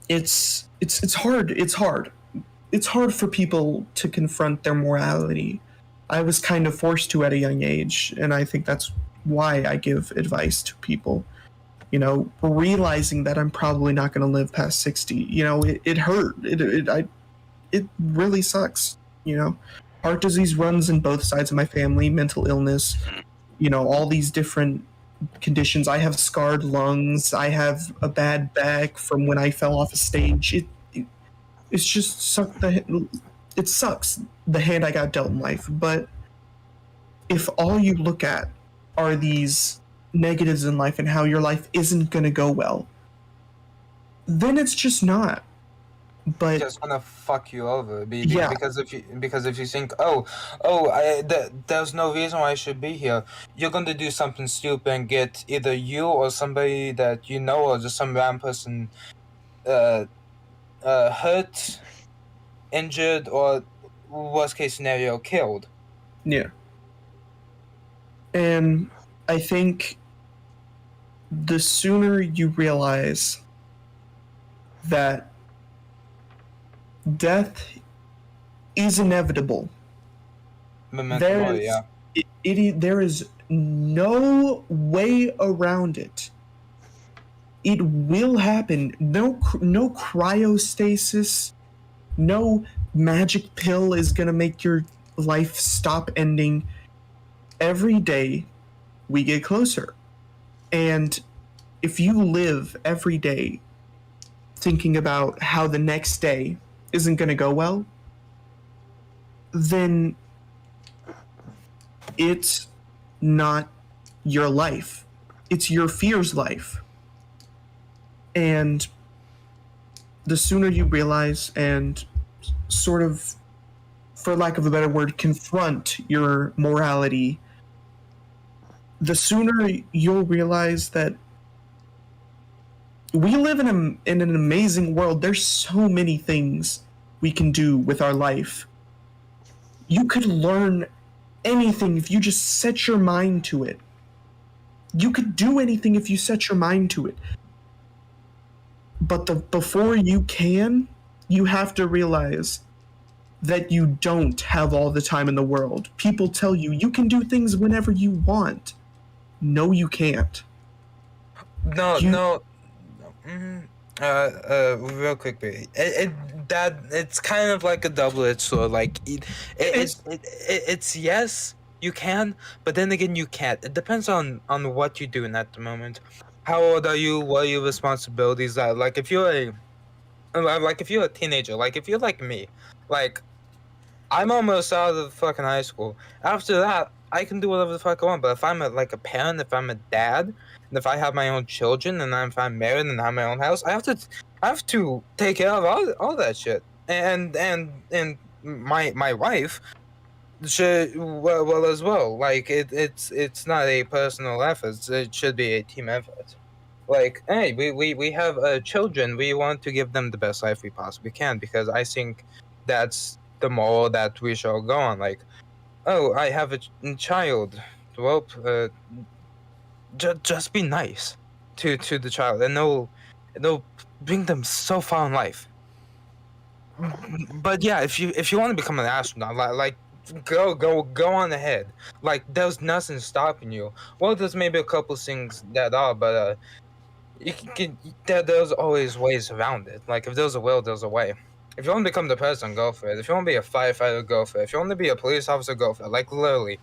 it's hard. It's hard for people to confront their morality. I was kind of forced to at a young age, and I think that's why I give advice to people. You know, realizing that I'm probably not going to live past 60. You know, it hurt. It really sucks. You know, heart disease runs in both sides of my family. Mental illness. You know, all these different conditions. I have scarred lungs. I have a bad back from when I fell off a stage. It's just it sucks the hand I got dealt in life. But if all you look at are these negatives in life and how your life isn't going to go well, then it's just not. But Just gonna fuck you over. Yeah. Because if you think, there's no reason why I should be here, you're gonna do something stupid and get either you or somebody that you know or just some random person hurt, injured, or worst case scenario, killed. yeah. And I think the sooner you realize that death is inevitable, Memento there mori, is, yeah. there is no way around it. It will happen. No cryostasis, no magic pill is gonna make your life stop ending. Every day we get closer. And if you live every day thinking about how the next day isn't going to go well, then it's not your life. It's your fear's life. And the sooner you realize and sort of, for lack of a better word, confront your morality, the sooner you'll realize that we live in an amazing world. There's so many things we can do with our life. You could learn anything if you just set your mind to it. You could do anything if you set your mind to it. But before you can, you have to realize that you don't have all the time in the world. People tell you you can do things whenever you want. No, you can't. No. Real quickly, it's kind of like a double-edged sword. Like it's yes, you can, but then again, you can't. It depends on what you're doing at the moment. How old are you? What are your responsibilities are? Like if you're a teenager, like if you're like me, like I'm almost out of fucking high school. After that, I can do whatever the fuck I want. But if I'm a parent, if I'm a dad, and if I have my own children, and if I'm married and have my own house, I have to take care of all that shit. And my wife should well as well. Like it's not a personal effort. It should be a team effort. like, hey, we have children. We want to give them the best life we possibly can, because I think that's the moral that we shall go on. Like, oh, I have a child. Well, just be nice to the child, and it'll bring them so far in life. But yeah, if you want to become an astronaut, like go on ahead. Like, there's nothing stopping you. Well, there's maybe a couple things that are, but there's always ways around it. Like, if there's a will, there's a way. If you want to become the president, go for it. If you want to be a firefighter, go for it. If you want to be a police officer, go for it. Like, literally,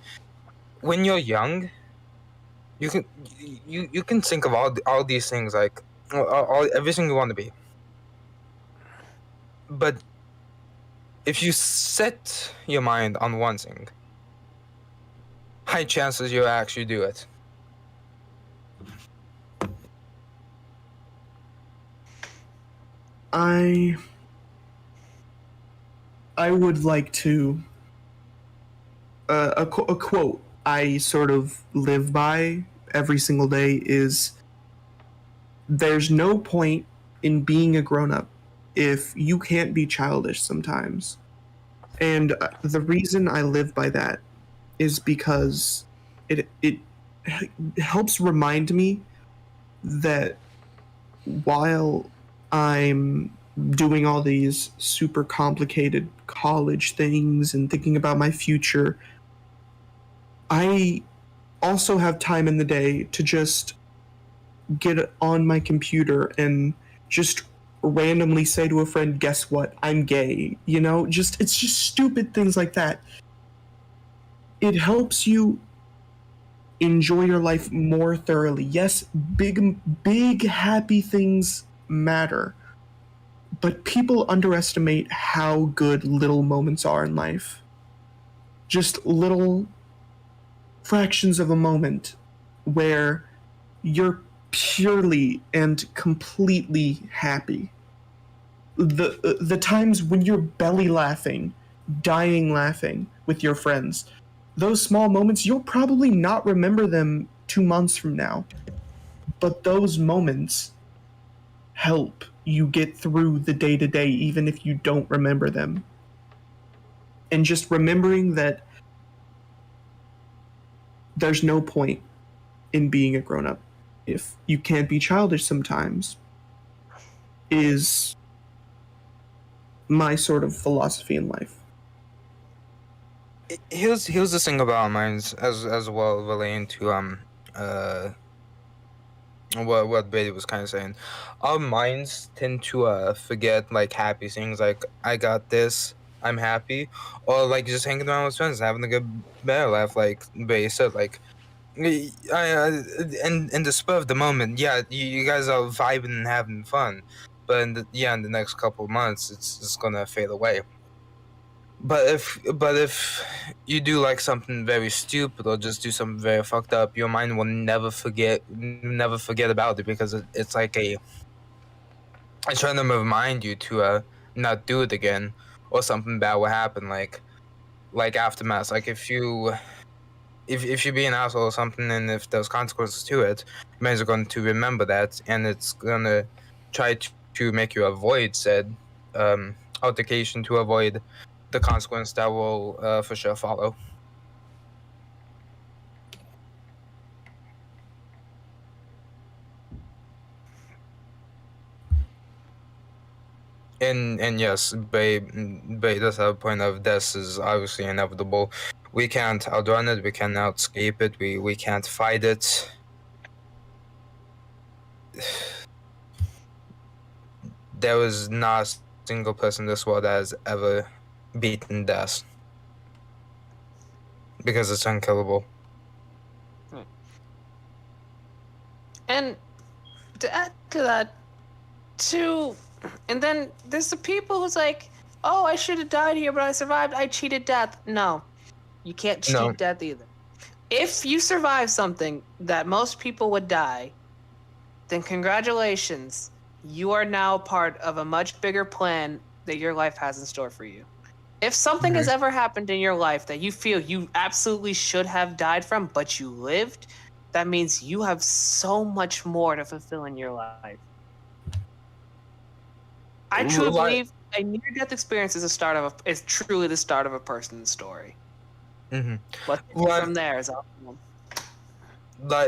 when you're young, you can think of all these things, like everything you want to be. But if you set your mind on one thing, high chances you'll actually do it. I would like to a quote I sort of live by every single day is, there's no point in being a grown-up if you can't be childish sometimes. And the reason I live by that is because it helps remind me that while I'm doing all these super complicated college things and thinking about my future, I also have time in the day to just get on my computer and just randomly say to a friend, guess what, I'm gay. You know, it's just stupid things like that. It helps you enjoy your life more thoroughly. Yes, big happy things matter, but people underestimate how good little moments are in life. Just little fractions of a moment where you're purely and completely happy. The times when you're belly laughing, dying laughing with your friends, those small moments, you'll probably not remember them 2 months from now, but those moments help you get through the day-to-day even if you don't remember them. And just remembering that there's no point in being a grown-up if you can't be childish sometimes is my sort of philosophy in life. Here's the thing about our minds as well, relating to what Brady was kind of saying. Our minds tend to forget like happy things, like I got this, I'm happy, or like just hanging around with friends, having a good bear laugh, like Brady said. Like, in the spur of the moment, yeah, you guys are vibing and having fun, but in the next couple of months, it's gonna fade away. But if you do like something very stupid or just do something very fucked up, your mind will never forget about it, because it's like it's trying to remind you to not do it again, or something bad will happen, like aftermath. Like if you be an asshole or something, and if there's consequences to it, your mind's going to remember that, and it's gonna try to make you avoid said altercation, to avoid the consequence that will for sure follow. And yes, Bay does have a point of death is obviously inevitable. We can't outrun it, we cannot escape it, we can't fight it. There is not a single person in this world that has ever beaten death, because it's unkillable. And to add to that, too, and then there's the people who's like, oh, I should have died here, but I survived. I cheated death. No, you can't cheat death either. If you survive something that most people would die, then congratulations. You are now part of a much bigger plan that your life has in store for you. If something has ever happened in your life that you feel you absolutely should have died from, but you lived, that means you have so much more to fulfill in your life. I truly believe a near-death experience is truly the start of a person's story. Mm-hmm. What from there is optimal.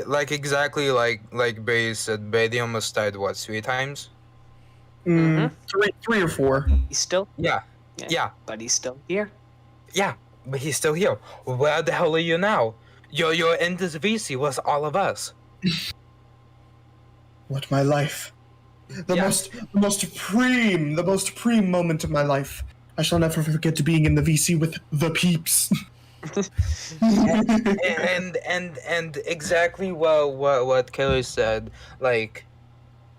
Like exactly like Bay said, Bay almost died 3 times? Three or 4. He's still Yeah. but he's still here. Yeah, but he's still here. Where the hell are you now? You're in this VC with all of us. What my life. The most supreme moment of my life. I shall never forget being in the VC with the Peeps. and exactly what Kelly said, like,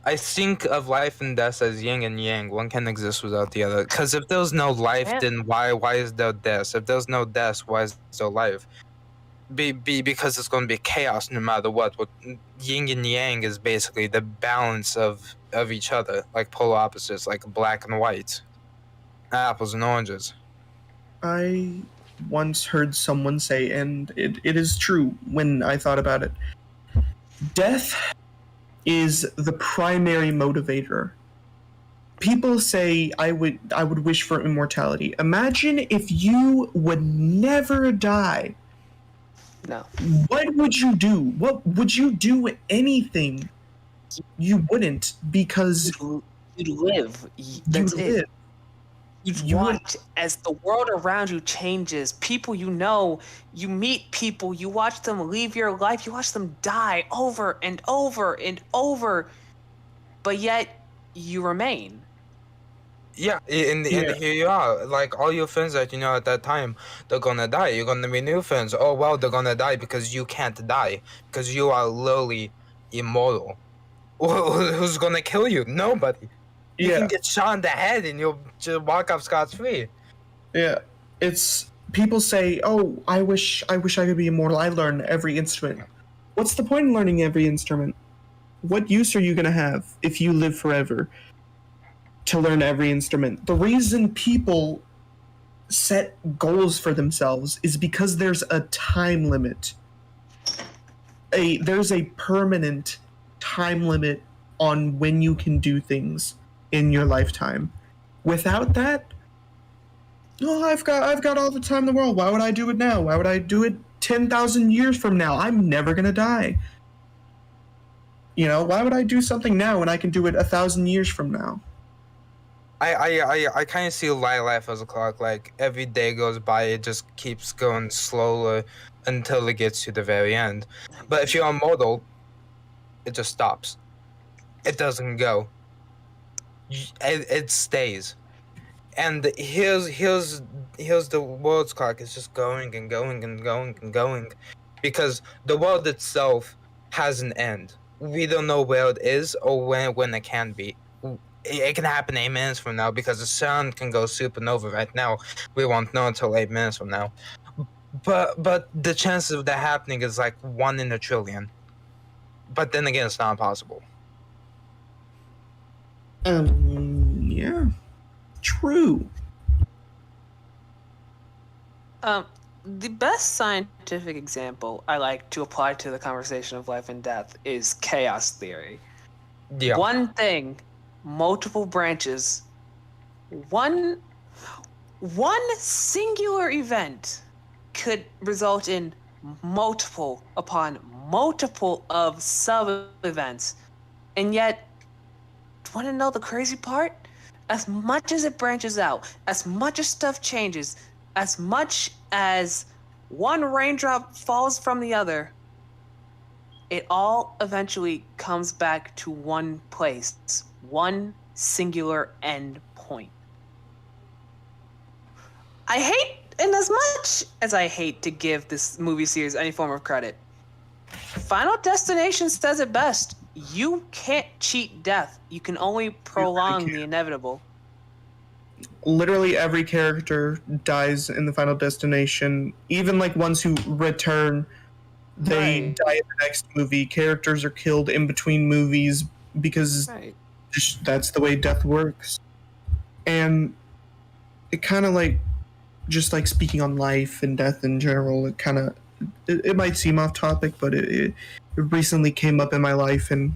I think of life and death as yin and yang. One can exist without the other. Because if there's no life, then why is there death? If there's no death, why is there life? Because it's going to be chaos no matter what. What yin and yang is basically the balance of each other, like polar opposites, like black and white, apples and oranges. I once heard someone say, and it is true when I thought about it, death is the primary motivator. People say I would wish for immortality. Imagine if you would never die. No. What would you do? What would you do? Anything? You wouldn't, because you'd live. That's you'd it. live. You watch as the world around you changes. People you know, you meet people, you watch them leave your life, you watch them die over and over and over, but yet you remain. Yeah, and here you are. Like, all your friends that you know at that time, they're gonna die. You're gonna be new friends. Oh, well, they're gonna die because you can't die. Because you are literally immortal. Who's gonna kill you? Nobody. You can get shot in the head and you'll just walk off scot-free. Yeah. It's... People say, oh, I wish I could be immortal. I learn every instrument. What's the point in learning every instrument? What use are you gonna have if you live forever to learn every instrument? The reason people set goals for themselves is because there's a time limit. There's a permanent time limit on when you can do things in your lifetime. Without that, oh, I've got all the time in the world. Why would I do it now? Why would I do it 10,000 years from now? I'm never gonna die. You know, why would I do something now when I can do it 1,000 years from now? I kind of see life as a clock. Like, every day goes by, it just keeps going slower until it gets to the very end. But if you're immortal, it just stops. It doesn't go. It stays. And here's the world's clock. It's just going and going and going and going, because the world itself has an end. We don't know where it is or when it can be. It can happen 8 minutes from now, because the sun can go supernova right now. We won't know until 8 minutes from now. But the chances of that happening is like 1 in a trillion. But then again, it's not impossible. Yeah. True. The best scientific example I like to apply to the conversation of life and death is chaos theory. Yeah. One thing, multiple branches, one singular event could result in multiple upon multiple of sub-events. And yet, want to know the crazy part? As much as it branches out, as much as stuff changes, as much as one raindrop falls from the other, it all eventually comes back to one place, one singular end point. And as much as I hate to give this movie series any form of credit, Final Destination says it best. You can't cheat death. You can only prolong the inevitable. Literally every character dies in the Final Destination. Even like ones who return, they die in the next movie. Characters are killed in between movies because that's the way death works. And it kind of like, just like speaking on life and death in general, it kind of it might seem off topic, but it recently came up in my life, and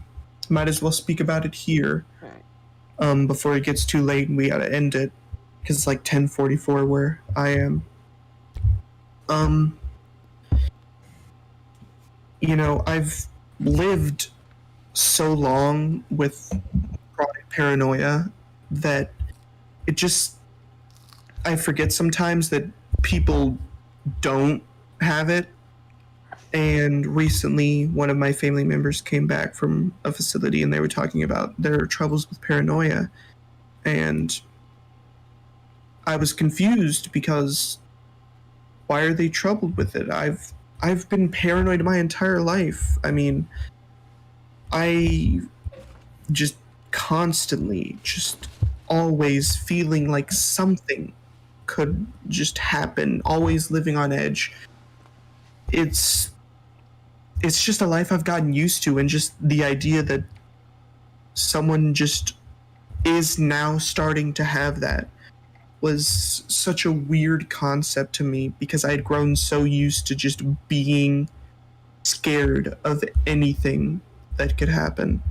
might as well speak about it here. Right. Before it gets too late and we gotta end it, because it's like 10:44 where I am. You know, I've lived so long with chronic paranoia that it just, I forget sometimes that people don't have it. And recently, one of my family members came back from a facility and they were talking about their troubles with paranoia. And I was confused because why are they troubled with it? I've been paranoid my entire life. I mean, I just constantly, just always feeling like something could just happen, always living on edge. It's just a life I've gotten used to, and just the idea that someone just is now starting to have that was such a weird concept to me, because I had grown so used to just being scared of anything that could happen.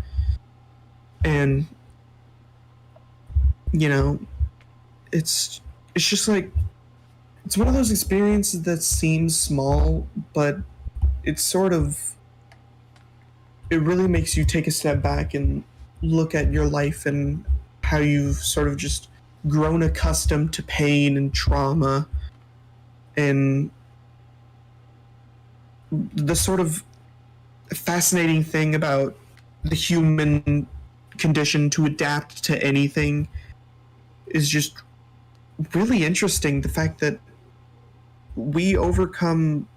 And you know, it's just like, it's one of those experiences that seems small, but it's sort of, it really makes you take a step back and look at your life and how you've sort of just grown accustomed to pain and trauma, and the sort of fascinating thing about the human condition to adapt to anything is just really interesting. The fact that we overcome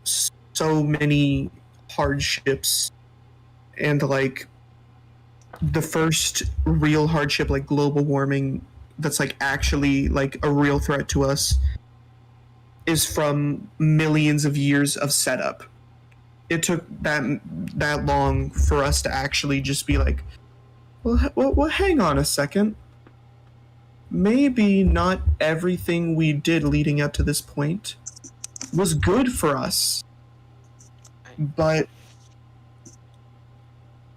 so many hardships, and like the first real hardship, like global warming, that's like actually like a real threat to us, is from millions of years of setup. It took that long for us to actually just be like, well, hang on a second. Maybe not everything we did leading up to this point was good for us. But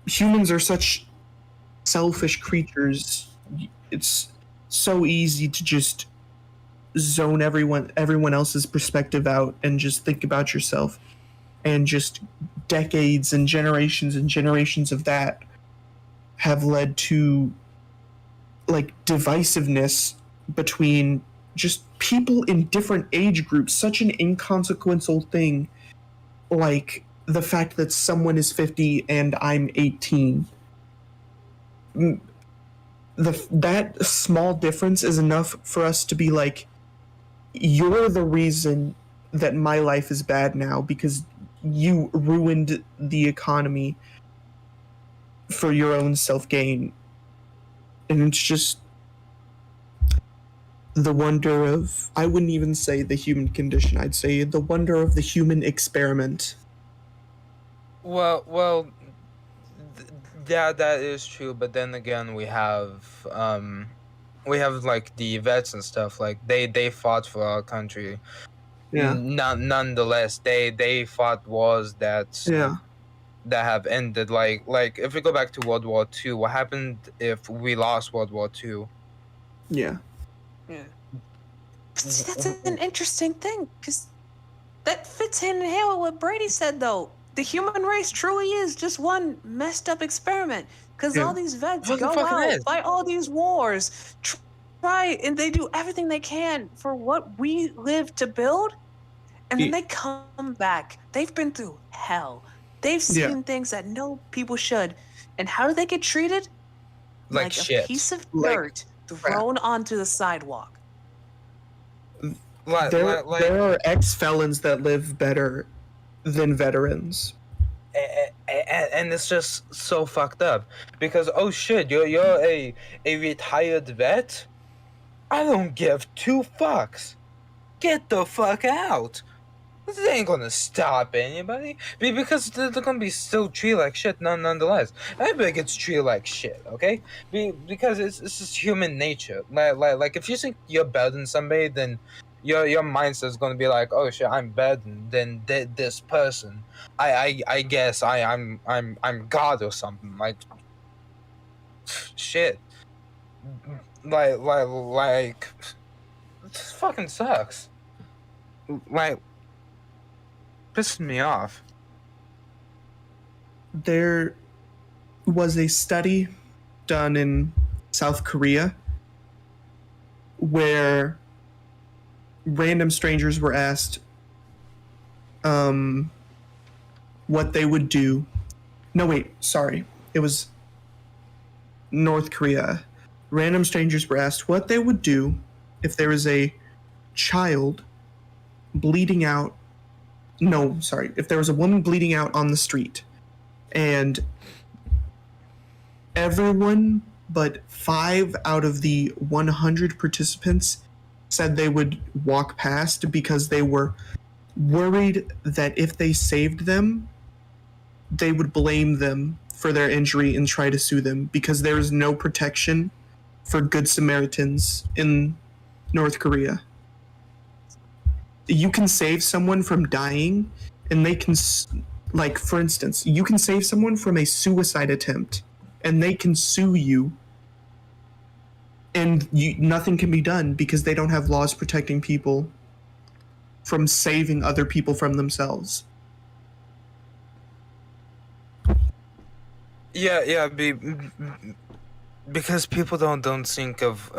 humans are such selfish creatures. It's so easy to just zone everyone else's perspective out and just think about yourself. And just decades and generations of that have led to like divisiveness between just people in different age groups. Such an inconsequential thing, like the fact that someone is 50 and I'm 18. That small difference is enough for us to be like, you're the reason that my life is bad now because you ruined the economy for your own self-gain. And it's just the wonder of, I wouldn't even say the human condition, I'd say the wonder of the human experiment. Well, yeah, that is true. But then again, we have like the vets and stuff. Like they fought for our country. Yeah. Nonetheless, they fought wars that have ended. Like if we go back to World War II, what happened if we lost World War II? Yeah. Yeah. But see, that's an interesting thing, because that fits hand in hand with what Brady said, though. The human race truly is just one messed up experiment, because all these vets go out, fight all these wars, try, and they do everything they can for what we live to build, and then they come back. They've been through hell. They've seen things that no people should. And how do they get treated? Like shit. A piece of dirt thrown onto the sidewalk. There are ex-felons that live better than veterans. And it's just so fucked up. Because, oh shit, you're a retired vet? I don't give two fucks. Get the fuck out. This ain't gonna stop anybody. Because they're gonna be still treated like shit nonetheless. Everybody gets treated like shit, okay? Because it's just human nature. Like if you think you're better than somebody, then your mindset's gonna be like, oh shit, I'm better than this person. I guess I'm God or something. Like shit. Like this fucking sucks. Like pissing me off. There was a study done in South Korea where random strangers were asked what they would do. No, wait, sorry. It was North Korea. Random strangers were asked what they would do if there was a child bleeding out. No, sorry. If there was a woman bleeding out on the street and everyone but 5 out of the 100 participants said they would walk past because they were worried that if they saved them, they would blame them for their injury and try to sue them because there is no protection for Good Samaritans in North Korea. You can save someone from dying, and they can, like, for instance, you can save someone from a suicide attempt, and they can sue you, and nothing can be done because they don't have laws protecting people from saving other people from themselves. Yeah, because people don't think of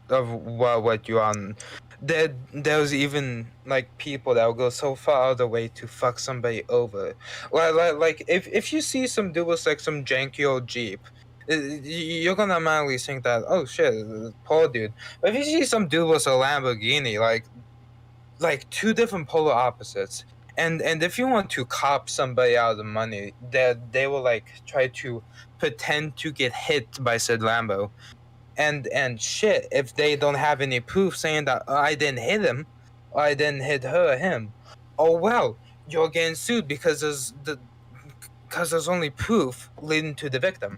what you on. There's even like people that will go so far out of the way to fuck somebody over. Like if you see some dude with like some janky old Jeep, you're gonna automatically think that, oh shit, poor dude. But if you see some dude with a Lamborghini, like two different polar opposites. And if you want to cop somebody out of the money, they will like try to pretend to get hit by said Lambo, and shit, if they don't have any proof saying that, "Oh, I didn't hit him, or I didn't hit her or him," oh well, you're getting sued because there's only proof leading to the victim.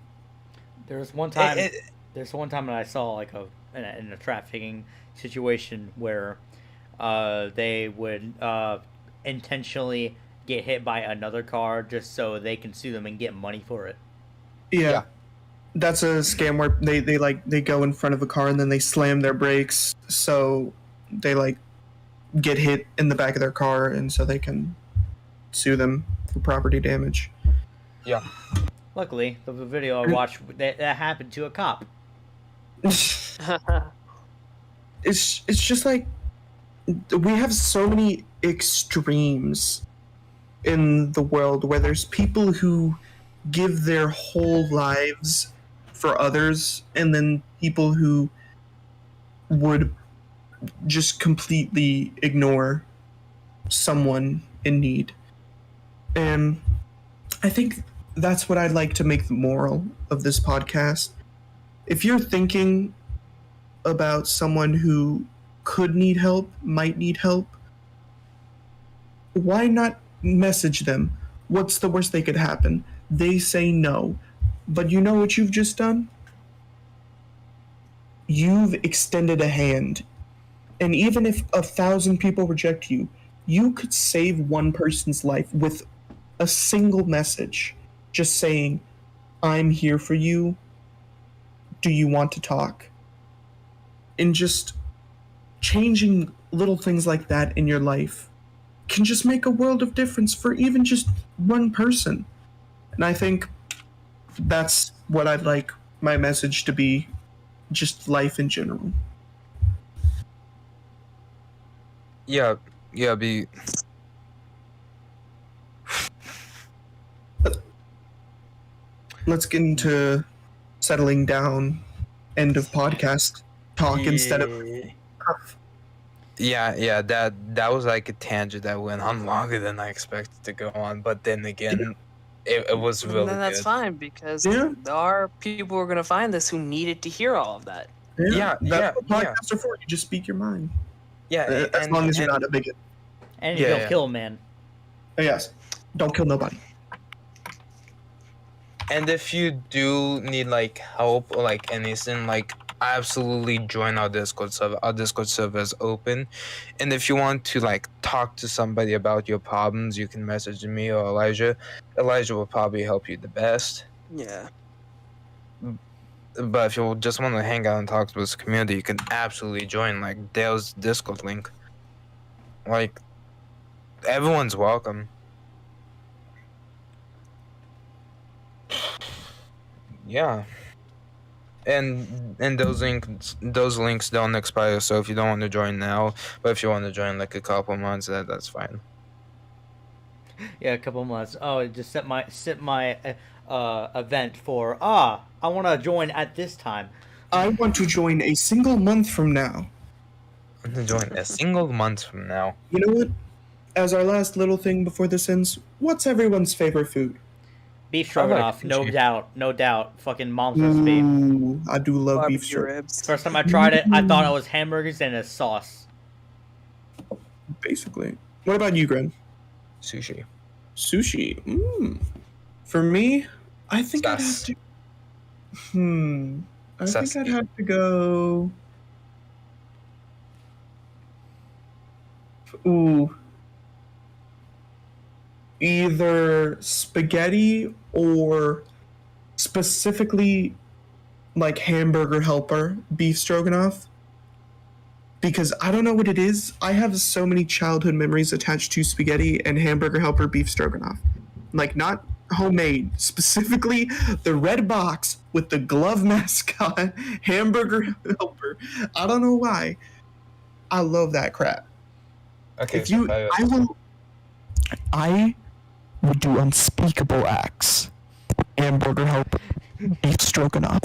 There's one time that I saw like in a trafficking situation where they would intentionally get hit by another car just so they can sue them and get money for it. Yeah. That's a scam where they go in front of a car and then they slam their brakes so they like get hit in the back of their car and so they can sue them for property damage. Yeah. Luckily, the video I watched that happened to a cop. It's just like we have so many extremes in the world where there's people who give their whole lives for others and then people who would just completely ignore someone in need. And I think that's what I'd like to make the moral of this podcast. If you're thinking about someone who could need help, might need help, why not message them? What's the worst that could happen? They say no. But you know what you've just done? You've extended a hand. And even if 1,000 people reject you, you could save one person's life with a single message. Just saying, I'm here for you. Do you want to talk? And just changing little things like that in your life can just make a world of difference for even just one person. And I think that's what I'd like my message to be, just life in general. Yeah, Let's get into settling down, end of podcast talk instead of... Yeah, that was like a tangent that went on longer than I expected to go on, but then again, it was really then that's good. fine because Yeah. there are people who are going to find this who needed to hear all of that. Yeah, That's what podcasts are for. You just speak your mind. Yeah, As long as you're not a bigot. And you don't kill a man. Yes. Don't kill nobody. And if you do need like help or like anything, like absolutely join our Discord server. Our Discord server is open, and if you want to like talk to somebody about your problems, you can message me or Elijah. Elijah will probably help you the best. Yeah. But if you just want to hang out and talk to this community, you can absolutely join like Dale's Discord link. Like, everyone's welcome. Yeah. And those links don't expire, so if you don't want to join now, but if you want to join like a couple months, that's fine. Yeah, a couple months. Oh, just set my event for I want to join at this time. I want to join a single month from now. I'm gonna join a single month from now. You know what? As our last little thing before this ends, what's everyone's favorite food? Beef stroganoff, no doubt. Fucking mom's recipe. Ooh, I do love beef Barbecue stroganoff. ribs. First time I tried it, I thought it was hamburgers and a sauce. Basically. What about you, Gren? Sushi. Sushi. For me, I think I'd have Sus. to. I think Sus. I'd have to go. Ooh. Either spaghetti or specifically like hamburger helper beef stroganoff. Because I don't know what it is. I have so many childhood memories attached to spaghetti and hamburger helper beef stroganoff. Like, not homemade, specifically the red box with the glove mascot hamburger helper. I don't know why. I love that crap. Okay. If you, I would do unspeakable acts. Hamburger helper, beef stroganoff.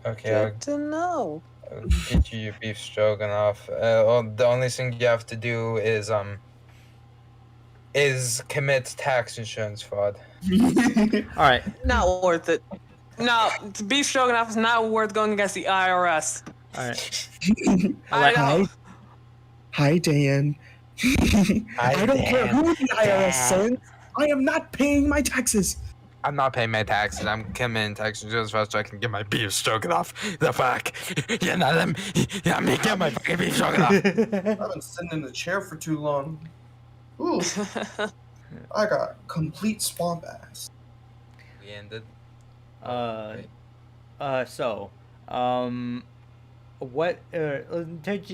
Okay. Good to know. I'll get you your beef stroganoff. The only thing you have to do is commit tax insurance fraud. All right. Not worth it. No, beef stroganoff is not worth going against the IRS. All right. I know. Hi, Dan. I don't care who the IRS sends. I am not paying my taxes. I'm not paying my taxes. I'm committing tax insurance first so I can get my beef stroganoff. The fuck? Yeah, let me get my fucking beef stroganoff. I've been sitting in the chair for too long. Ooh, I got complete swamp ass. We ended. What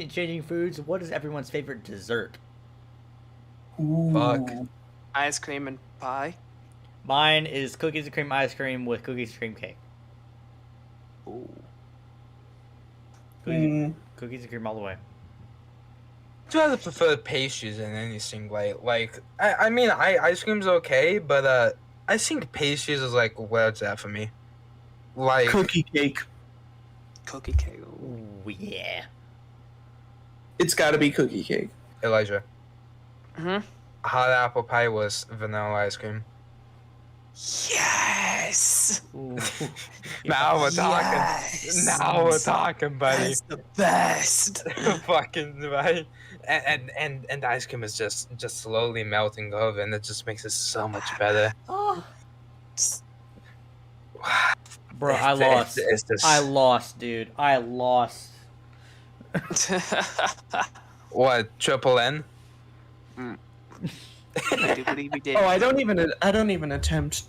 changing foods, what is everyone's favorite dessert? Ooh. Fuck. Ice cream and pie. Mine is cookies and cream ice cream with cookies and cream cake. Ooh. Cookies and cream all the way. Do I prefer pastries than anything? I mean, ice cream's okay, but I think pastries is like where it's at for me. Like Cookie cake. Cookie cake. Ooh, yeah. It's got to be cookie cake. Elijah. Mm-hmm. Hot apple pie was vanilla ice cream. Yes. Ooh. Now we're talking. Yes. Now we're talking, buddy. That's the best. Fucking right. And the ice cream is just slowly melting over, and it just makes it so much better. Oh. Bro, I lost. It's just, I lost, dude. I lost. What? Triple N? I do believe we did. Oh, I don't even attempt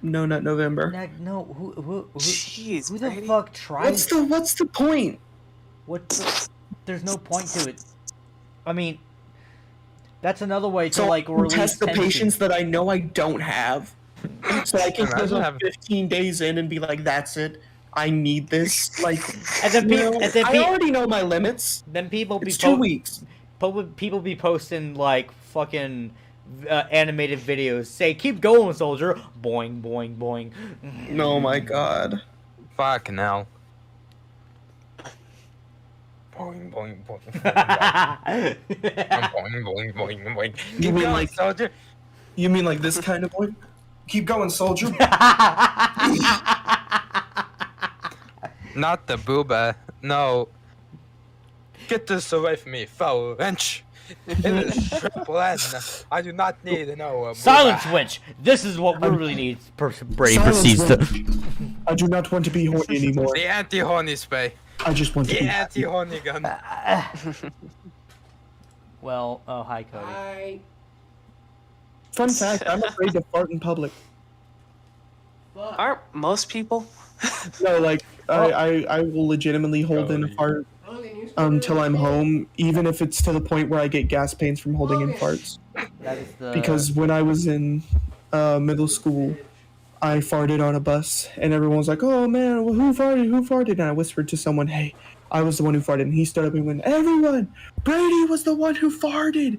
No Nut November. No, who Jeez, the Brady. fuck tried? What's the point? What? There's no point to it. I mean, that's another way to So like release test the tension. patience that I know I don't have. So I can Imagine give up having- 15 days in and be like, that's it. I need this. Like, And then, I already know my limits. then people be It's 2 weeks. people be posting like fucking animated videos. Say, keep going, soldier. Boing, boing, boing. Oh my god. Fucking hell. Boing, boing, boing. Boing, boing, boing, boing. You Keep mean going, like- soldier? You mean like this kind of boy? Keep going, soldier. Not the booba. No. Get this away from me, foul wrench. It is triple N. I do not need to know a booba. Silence switch. This is what we really need. Brady Silence proceeds to. switch. I do not want to be horny anymore. The anti-horny spray. I just want to The be anti-horny gun. Well, oh, hi, Cody. Fun fact, I'm afraid to fart in public. Aren't most people? No, like, I will legitimately hold in a fart until I'm home, even if it's to the point where I get gas pains from holding in farts. That is the... Because when I was in middle school, I farted on a bus, and everyone was like, "Oh man, well, who farted? Who farted?" And I whispered to someone, "Hey, I was the one who farted." And he stood up and went, "Everyone, Brady was the one who farted."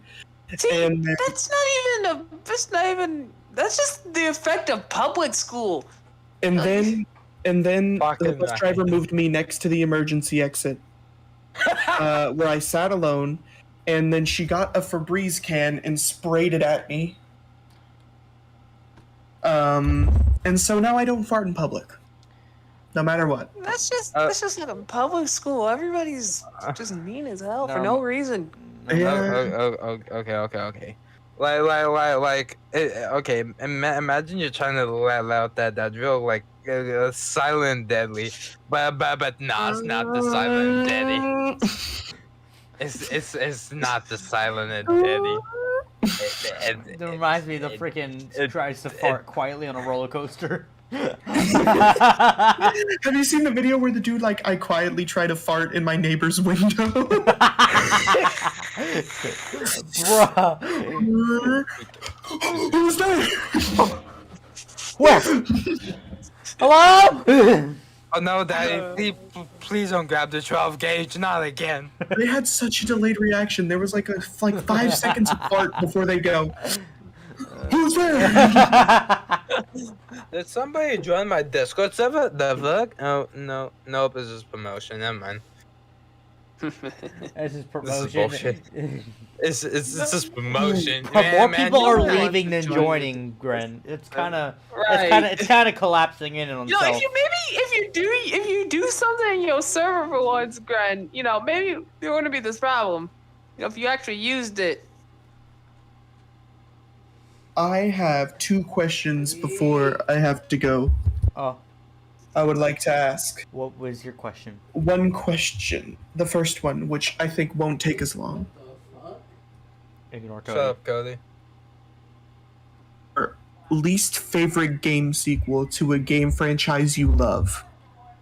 See, And that's just the effect of public school. and then the Fucking bus driver moved me next to the emergency exit, where I sat alone, and then she got a Febreze can and sprayed it at me. And so now I don't fart in public, no matter what. That's just like a public school. Everybody's just mean as hell for no reason. Yeah. Okay. Okay. Imagine you're trying to let out that real silent deadly, but no, it's not the silent deadly. It's not the silent and deadly. It reminds me of the freaking tries to fart quietly on a roller coaster. Have you seen the video where the dude I quietly try to fart in my neighbor's window? Bruh. Who's there? Where? Hello? Oh no, Daddy! Please don't grab the 12 gauge, not again. They had such a delayed reaction. There was 5 seconds of fart before they go. Who's there? Did somebody join my Discord server? The fuck? Oh no, nope. It's just promotion. Never mind. This is promotion. This is bullshit. It's just promotion. More Man, people you are know what? leaving than joining, Gren. It's kind of Right. it's kind of collapsing in on You know, itself. if you do something in your server for once, Gren, maybe there wouldn't be this problem. If you actually used it. I have 2 questions before I have to go. Oh, I would like to ask. what was your question? One question. The first one, which I think won't take as long. Ignore Shut Cody. up, Cody. Least favorite game sequel to a game franchise you love.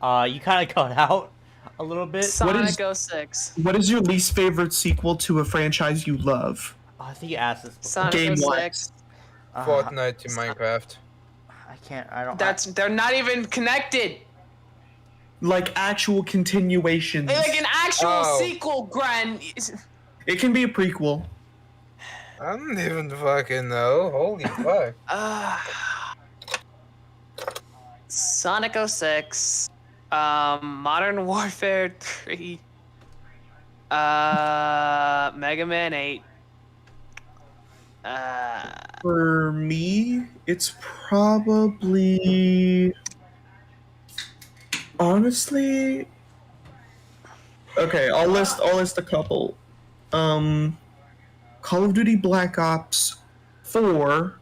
You kind of cut out a little bit. Sonic 06. What is your least favorite sequel to a franchise you love? Oh, I think you asked this before. Sonic Game 06. wise. Fortnite to Minecraft. I can't. I don't. They're not even connected. Like actual continuations. Like an actual Oh. sequel, Gren. It can be a prequel. I don't even fucking know. Holy fuck. Sonic 06. Modern Warfare 3. Mega Man 8. For me, it's probably honestly. Okay, I'll list a couple. Call of Duty Black Ops 4.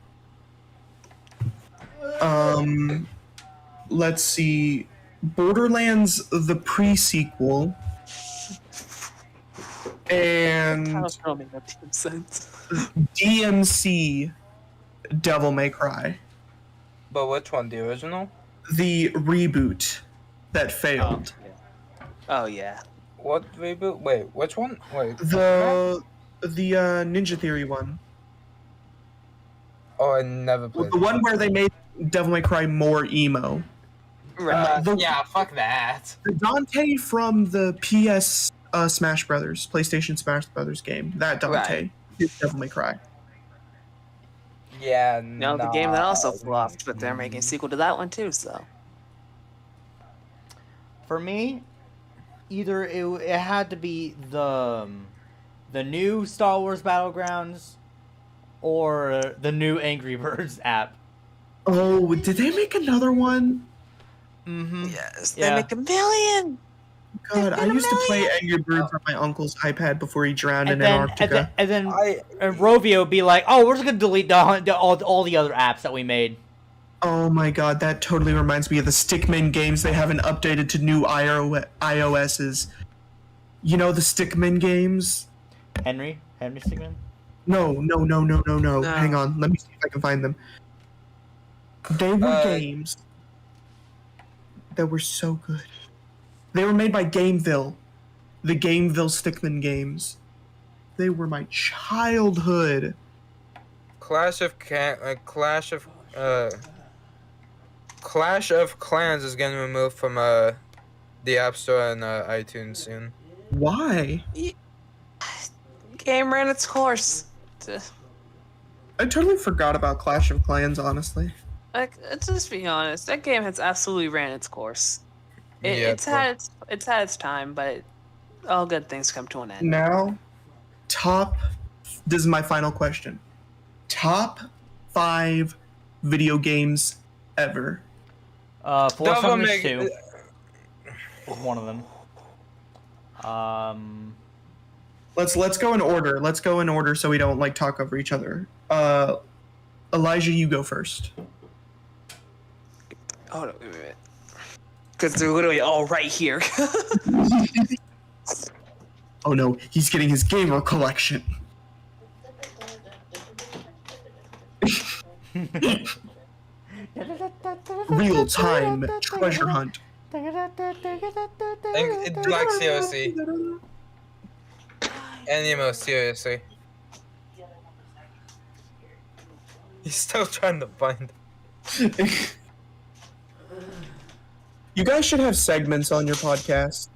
Let's see, Borderlands the pre-sequel, and don't make that sense. DMC Devil May Cry, But which one? The original? the reboot that failed. Oh yeah. What reboot? Wait, which one? Wait. The Ninja Theory one. Oh, I never played The one where they made Devil May Cry more emo. Right. Yeah, fuck that. The Dante from the PS Smash Brothers, PlayStation Smash Brothers game. That Dante is Devil May Cry. Yeah, No, the game that also flopped, but they're making a sequel to that one too. So. For me, either it had to be the new Star Wars Battlegrounds or the new Angry Birds app. Oh, did they make another one? Mm-hmm. Yes, they Yeah. make $1 million. God, I used to play Angry Birds on my uncle's iPad before he drowned in Antarctica. And then Rovio would be like, "Oh, we're just gonna delete all the other apps that we made." Oh my god, that totally reminds me of the Stickmin games. They haven't updated to new iOS's. You know the Stickmin games? Henry Stigman? No. No. Hang on, let me see if I can find them. They were games that were so good. They were made by Gameville. The Gameville Stickmin games. They were my childhood. Clash of Clans is getting removed from the App Store and iTunes soon. Why? Game ran its course. I totally forgot about Clash of Clans, honestly. Like, just be honest, that game has absolutely ran its course. Yeah, It's had its time, but all good things come to an end. Now, this is my final question. Top 5 video games ever. Force Devil Unleashed May- 2 is one of them. Let's go in order. Let's go in order so we don't like talk over each other. Elijah, you go first. Hold on, wait a minute. Because they're literally all right here. Oh no, he's getting his gamer collection. Real time treasure hunt. Like seriously. Animo, seriously. He's still trying to find. You guys should have segments on your podcast.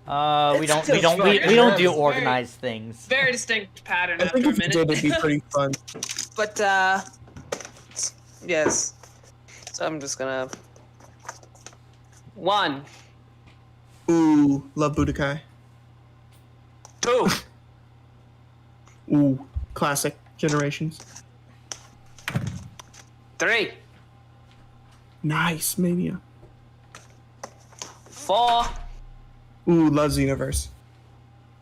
We don't do organized things. Very distinct pattern I after think a if you minute. did, it'd be pretty fun. But, yes. So I'm just gonna... 1, Ooh, love Budokai. 2, Ooh, classic Generations. 3, Nice, Mania. 4, Ooh, love Xenoverse.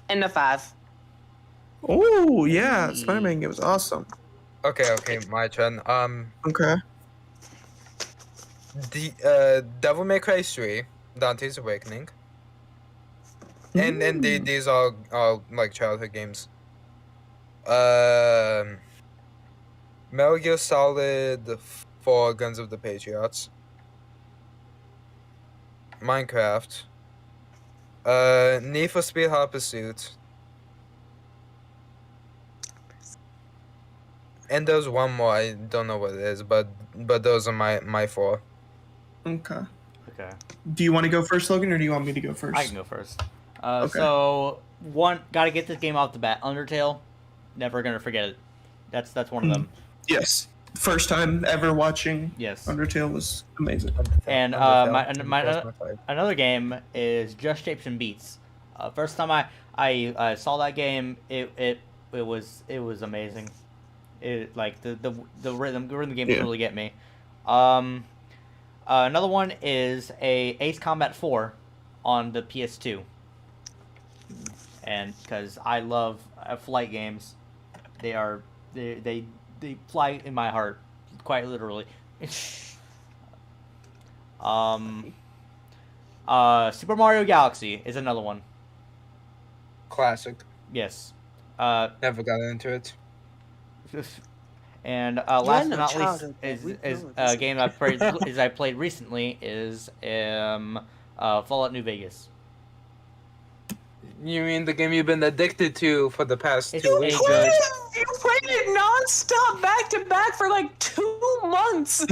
and a 5. Oh yeah, Spider-Man game was awesome. Okay, my turn. Okay. The Devil May Cry 3, Dante's Awakening, and these are like childhood games. Metal Gear Solid 4, Guns of the Patriots, Minecraft, Need for Speed Hot Pursuit, and there's one more. I don't know what it is, but those are my 4. Okay. Okay. Do you want to go first, Logan, or do you want me to go first? I can go first. Okay. So gotta get this game off the bat. Undertale, never gonna forget it. That's one of them. Yes. First time ever watching Yes. Undertale was amazing. And another game is Just Shapes and Beats. First time I saw that game, it was amazing. It like the rhythm game didn't really get me. Another one is a Ace Combat 4 on the PS2. And because I love flight games, they fly in my heart, quite literally. Super Mario Galaxy is another one. Classic. Yes. Never got into it. And last but not least is a game I played recently is Fallout New Vegas. You mean the game you've been addicted to for the past It's 2 weeks? good. You played it non-stop, back-to-back for like 2 months.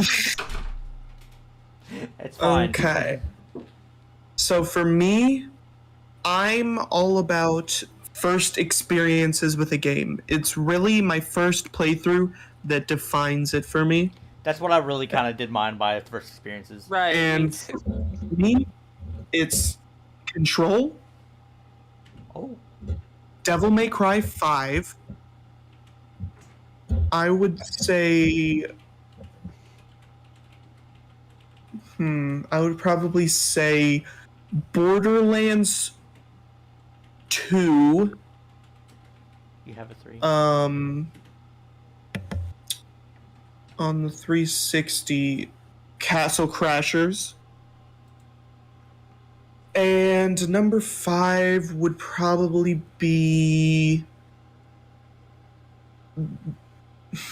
It's fine. Okay. So for me, I'm all about first experiences with a game. It's really my first playthrough that defines it for me. That's what I really kind of did mine by first experiences. Right. And for me, it's Control, Oh. Devil May Cry 5. I would say... I would probably say Borderlands 2. You have a 3. On the 360, Castle Crashers. And number 5 would probably be...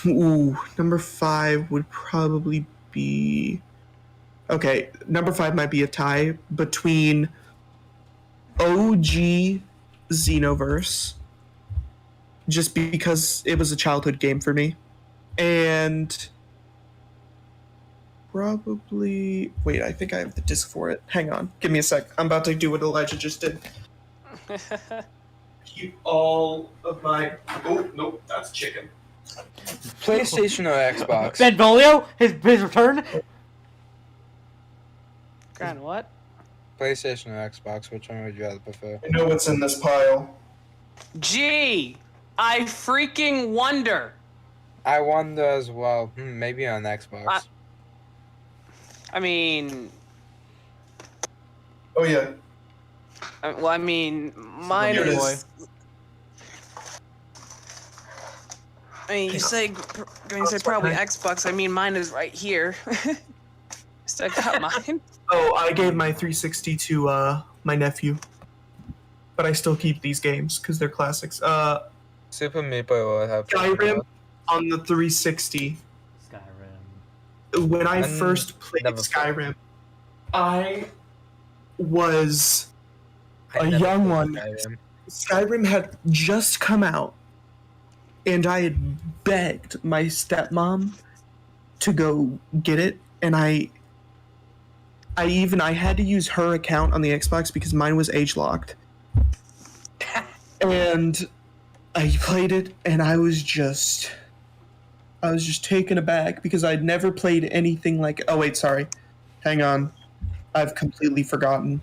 Ooh, number 5 would probably be... Okay, number 5 might be a tie between OG Xenoverse, just because it was a childhood game for me, and probably... Wait, I think I have the disc for it. Hang on, give me a sec. I'm about to do what Elijah just did. Keep all of my... Oh, nope, that's chicken. PlayStation or Xbox? Benvolio, his return. Kind of what? PlayStation or Xbox? Which one would you rather prefer? I know what's in this pile. Gee, I freaking wonder. I wonder as well. Maybe on Xbox. I mean, Oh yeah. well, I mean, mine Here it is. is. I mean, you say probably Xbox. I mean, mine is right here. So I got mine. Oh, I gave my 360 to my nephew, but I still keep these games because they're classics. Super Meat Boy will have Skyrim on the 360. Skyrim. When I I first played never played. Skyrim, I was I a never young played one. Skyrim. Skyrim had just come out, and I had begged my stepmom to go get it, and I had to use her account on the Xbox because mine was age locked. And I played it, and I was just taken aback because I'd never played anything like... Oh wait, sorry. Hang on. I've completely forgotten.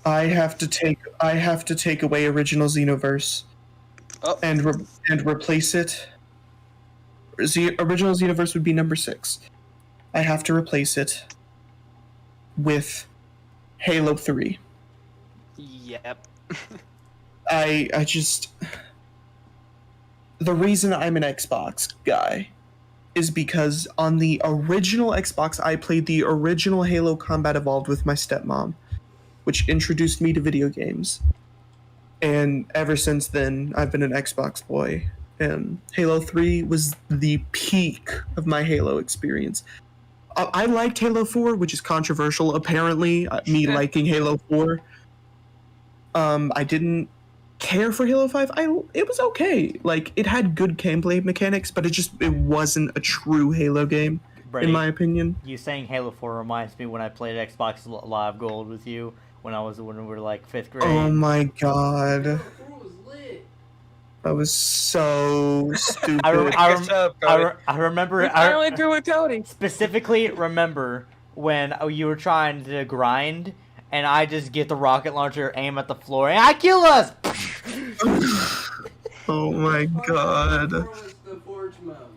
I have to take away original Xenoverse and replace it. Original Xenoverse would be number 6. I have to replace it with Halo 3. Yep. I just... The reason I'm an Xbox guy is because on the original Xbox, I played the original Halo Combat Evolved with my stepmom, which introduced me to video games. And ever since then, I've been an Xbox boy. And Halo 3 was the peak of my Halo experience. I liked Halo 4, which is controversial, apparently, me liking Halo 4. I didn't care for Halo 5. It was okay. Like, it had good gameplay mechanics, but it wasn't a true Halo game, Brady, in my opinion. you saying Halo 4 reminds me when I played Xbox Live Gold with you when we were like 5th grade. Oh my god. That was so stupid. I remember. I only agree with Cody. Specifically remember when you were trying to grind, and I just get the rocket launcher, aim at the floor, and I kill us. Oh my god.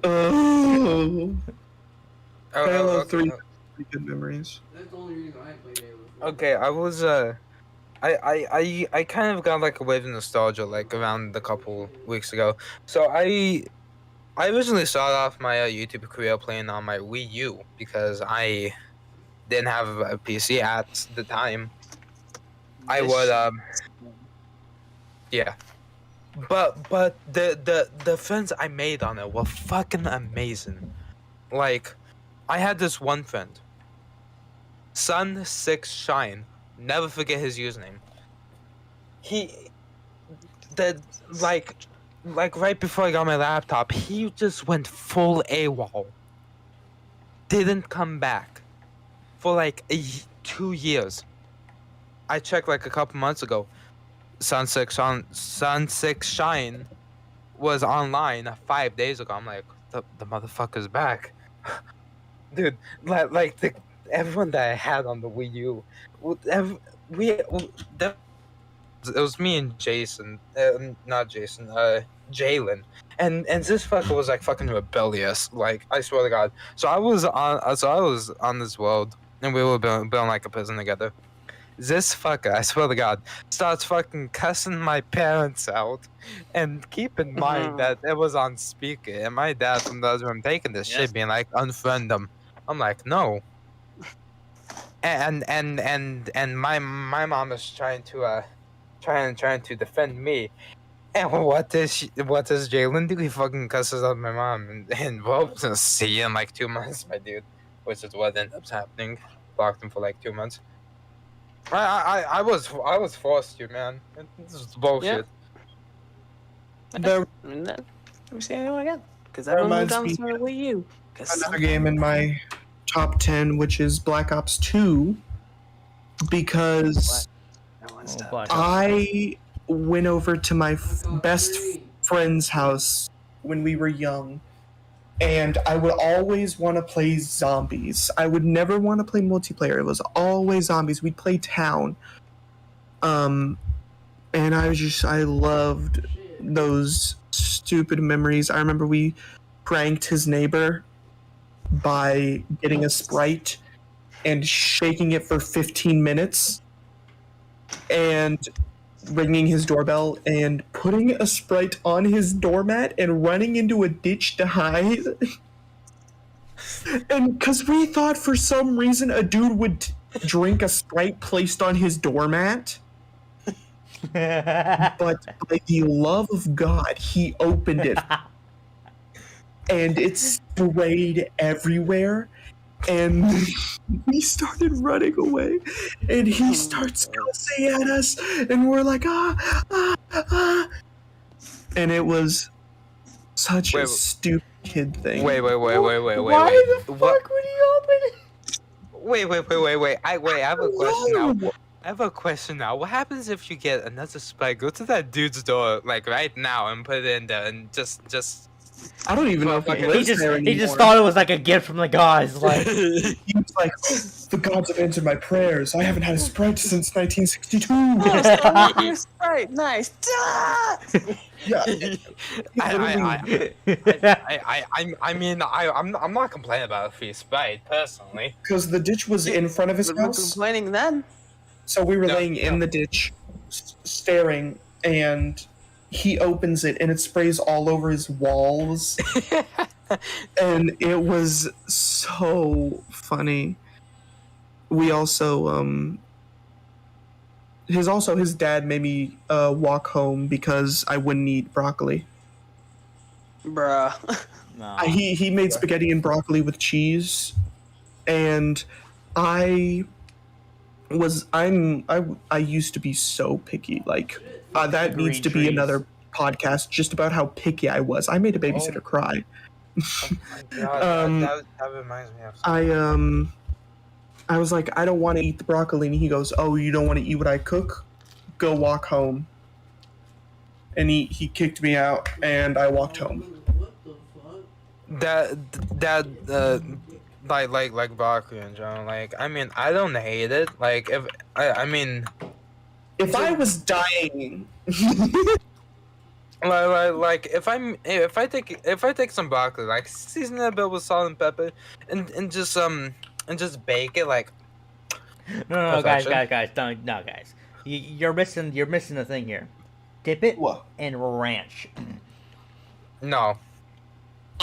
Oh. Halo 3. Good memories. That's the only reason I played Halo 4. Okay, I was I kind of got like a wave of nostalgia like around a couple weeks ago. So I originally started off my YouTube career playing on my Wii U because I didn't have a PC at the time. I would yeah. But the friends I made on it were fucking amazing. Like, I had this one friend, Sun6 Shine. Never forget his username. Like right before I got my laptop, he just went full AWOL. Didn't come back for like 2 years. I checked like a couple months ago. Sun6 Shine was online 5 days ago. I'm like, the motherfucker's back. Dude, everyone that I had on the Wii U, it was me and Jason, not Jason, Jalen, and this fucker was like fucking rebellious. Like, I swear to God. So I was on this world, and we were building like a prison together, this fucker, I swear to God, starts fucking cussing my parents out. And keep in mind that it was on speaker, and my dad from the other room taking this shit, being like, unfriend them. I'm like, no. And my mom is trying to defend me. And what does Jalen do? He fucking cusses out my mom, and well, see you in like 2 months, my dude. Which is what ended up happening. Blocked him for like 2 months. I was forced to, man. This is bullshit. The Let me see anyone again. Because everyone moved on to the Wii U. another game in my top 10, which is Black Ops 2, because I went over to my best friend's house when we were young, and I would always want to play zombies. I would never want to play multiplayer. It was always zombies. We'd play town. And I loved those stupid memories. I remember we pranked his neighbor by getting a Sprite and shaking it for 15 minutes and ringing his doorbell and putting a Sprite on his doormat and running into a ditch to hide. And because we thought for some reason a dude would drink a Sprite placed on his doormat. But by the love of God, he opened it. And it sprayed everywhere. And we started running away. And he starts cussing at us. And we're like, ah. And it was such a stupid kid thing. Wait. Why the fuck would he open it? Wait. I have a question now. I have a question now. What happens if you get another Sprite? Go to that dude's door, like right now, and put it in there, and just. I don't even know if he lives there anymore. He just thought it was like a gift from the gods. Like he was like, the gods have answered my prayers. I haven't had a Sprite since 1962. Oh, Sprite, nice. Yeah. I'm not complaining about a free Sprite personally. Because the ditch was in front of his We're house. complaining then. So we were laying in the ditch, staring, and he opens it, and it sprays all over his walls. And it was so funny. We also, his dad made me walk home because I wouldn't eat broccoli. Bruh. no. He made spaghetti and broccoli with cheese, and I used to be so picky. Like that needs to be another podcast just about how picky I was. I made a babysitter cry. Oh my God, that reminds me of something. I was like, I don't want to eat the broccoli, and he goes, "Oh, you don't want to eat what I cook? Go walk home." And he kicked me out, and I walked home. What the fuck? Like broccoli in general. Like, I mean, I don't hate it. Like, if I was dying, like if I take some broccoli, like season it a bit with salt and pepper, and just bake it, like. No, guys, don't, no, guys. You're missing a thing here. Dip it in ranch. No.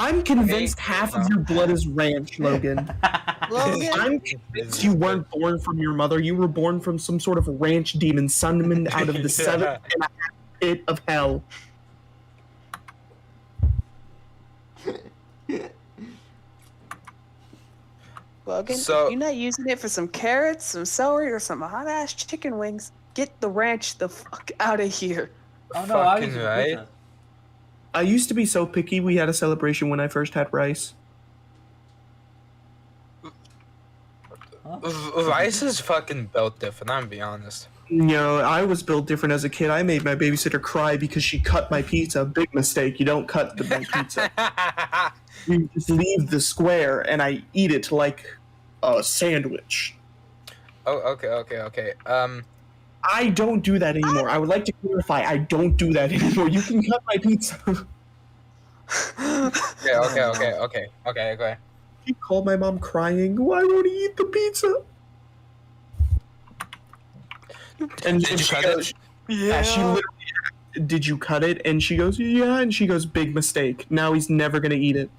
I'm convinced half of your blood is ranch, Logan. I'm convinced you weren't born from your mother. You were born from some sort of ranch demon summoned out of the seventh and a half pit of hell. Logan, So- if you're not using it for some carrots, some celery, or some hot-ass chicken wings, get the ranch the fuck out of here. Oh no, I Fucking was right. I used to be so picky. We had a celebration when I first had rice. Rice is fucking built different, I'm gonna be honest. You know, I was built different as a kid. I made my babysitter cry because she cut my pizza. Big mistake. You don't cut my pizza. You just leave the square, and I eat it like a sandwich. Oh, okay. I don't do that anymore. I would like to clarify, I don't do that anymore. You can cut my pizza. Okay. He called my mom crying, why won't he eat the pizza? And Did you she cut goes, it? yeah, she literally asked, did you cut it? And she goes, yeah, and she goes, big mistake. Now he's never gonna eat it.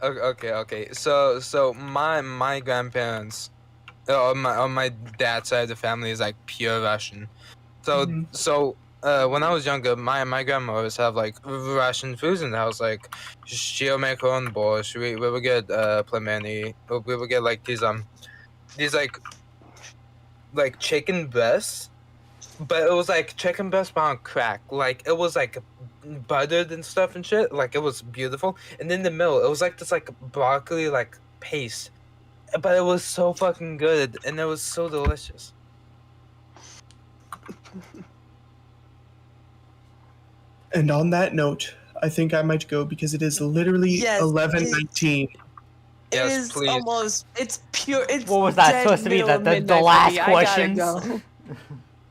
Okay. So my grandparents, on my dad's side of the family is like pure Russian. So when I was younger, my grandma always have like Russian foods in the house. Like she'll make her own borscht. We would get plemeni. We would get like these like chicken breasts, but it was like chicken breast but on crack. Like it was like buttered and stuff and shit. Like it was beautiful. And in the middle, it was like this like broccoli like paste, but it was so fucking good and it was so delicious. And on that note, I think I might go because it is literally Yes, 11:19. Yes, it is please. almost. It's pure. It's What was that dead supposed to be? middle The midnight for last me. I gotta questions? go.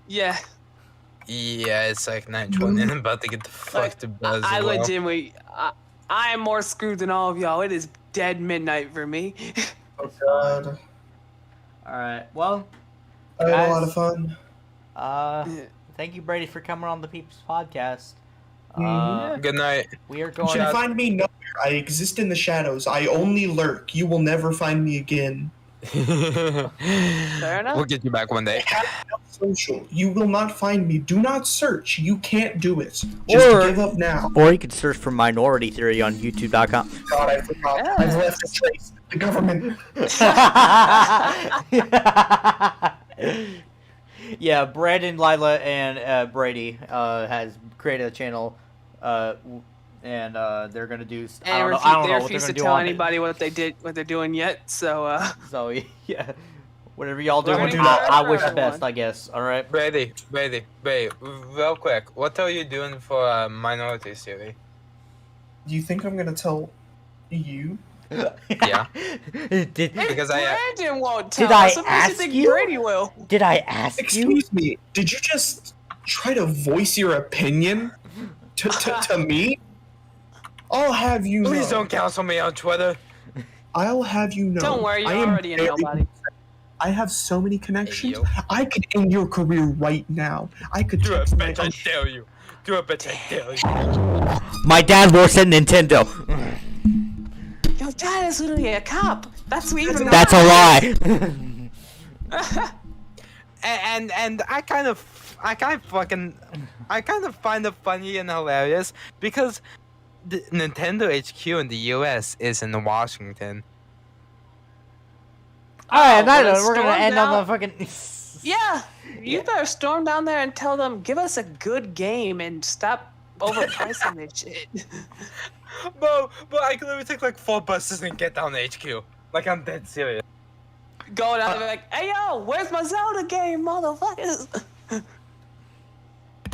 Yeah. Yeah, it's like 9:20 and I'm about to get the fuck Like, to bed as I well. legitimately. I am more screwed than all of y'all. It is dead midnight for me. Oh god. Alright, well, I had a Guys. lot of fun. thank you, Brady, for coming on the Peeps Podcast. Mhm. Good night. We are You going can find me nowhere. I exist in the shadows. I only lurk. You will never find me again. Fair enough. We'll get you back one day. Social. You will not find me. Do not search. You can't do it. Just Or- give up now. Or you can search for Minority Theory on YouTube.com. God, I forgot. Yeah. I've left a trace. The government. Yeah, Brandon, Lila, and Brady has created a channel, and they're gonna do. I don't know they what they're refuse gonna to do tell on it. anybody what they're doing yet. So So yeah, whatever y'all do, We're gonna do I that. wish the Everyone. best, I guess. All right. Brady, real quick. What are you doing for Minority Theory? Do you think I'm gonna tell you? Yeah. Did Because I- Brandon won't tell Did I us. What makes you ask think you? Brady will? did I ask you? Excuse me. Did you just try to voice your opinion to me? I'll have you know. Please don't cancel me on Twitter. I'll have you know. Don't worry, I you're am already a very- nobody. I have so many connections. Hey, yo. I could end your career right now. I could Do it, text my bitch, I dare you. Do it, bitch, I dare you. My dad works at Nintendo. Your dad is literally a cop. That's even. That's a lie. And I kind of find it funny and hilarious because the Nintendo HQ in the US is in Washington. All right, Oh, but we're gonna storm end on the down- fucking. Yeah, you better storm down there and tell them, give us a good game and stop overpricing this shit. Bro, I could literally take like 4 buses and get down to HQ. Like, I'm dead serious. Go down there like, hey yo, where's my Zelda game, motherfuckers?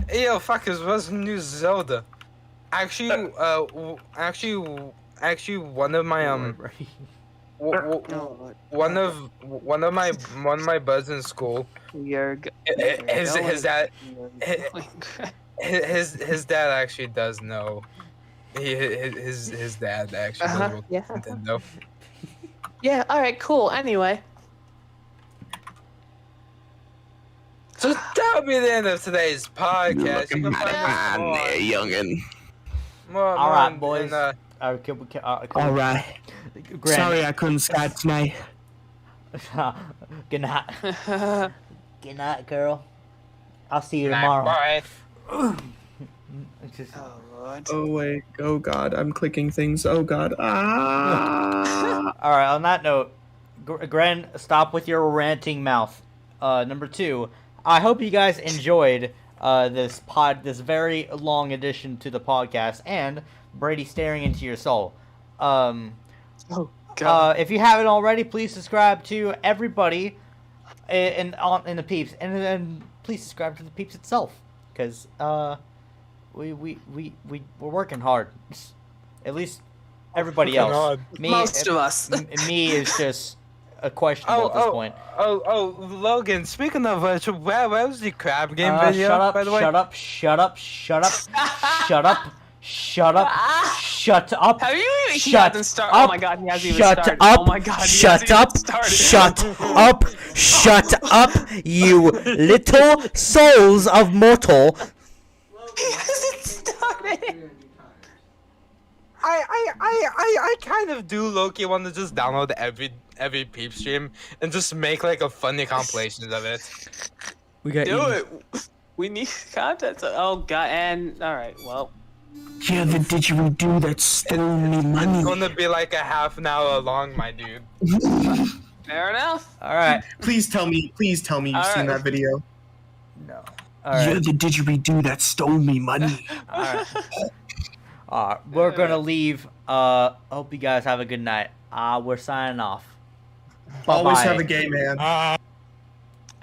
Hey, yo, fuckers, what's the new Zelda? Actually, one of my one of my buds in school, You're his dad his dad actually does know. His dad actually does work yeah. with Nintendo. Yeah, alright, cool. Anyway. So that'll be the end of today's podcast. You can find us youngin. more All right, in, boys. All right. Sorry I couldn't Skype tonight. Good night. Good night, girl. I'll see you Nah, tomorrow. bye. It's just- Oh, Lord. Oh wait. Oh god. I'm clicking things. Oh god. Ah. All right. On that note, Gren, stop with your ranting mouth. Number 2, I hope you guys enjoyed this very long addition to the podcast, and Brady staring into your soul. Oh, God. If you haven't already, please subscribe to everybody in the Peeps, and then please subscribe to the Peeps itself, because we're working hard. At least everybody Working else. hard. Most of us. Me is just a questionable at this point. Logan, speaking of which, where was the crab game video, Shut up, by the way? shut up, shut up, shut up, shut up, Shut up. Ah! Shut up. Have you even? He Shut hasn't started. up. Oh my god, he hasn't even Shut started. up. Oh my god, he Shut hasn't even up. started. Shut up. Shut up, you little souls of mortal. He hasn't started. I kind of do low-key want to just download every Peep stream and just make like a funny compilations of it. We got Do it. We need content. Oh god, and all right, well. Yeah, the didgeridoo that stole me money. It's gonna be like a half an hour long, my dude. Fair enough. All right. Please tell me you've All seen right. that video. No. All right. You're the didgeridoo that stole me money. We're gonna leave. Hope you guys have a good night. We're signing off. Always Bye-bye. have a gay man.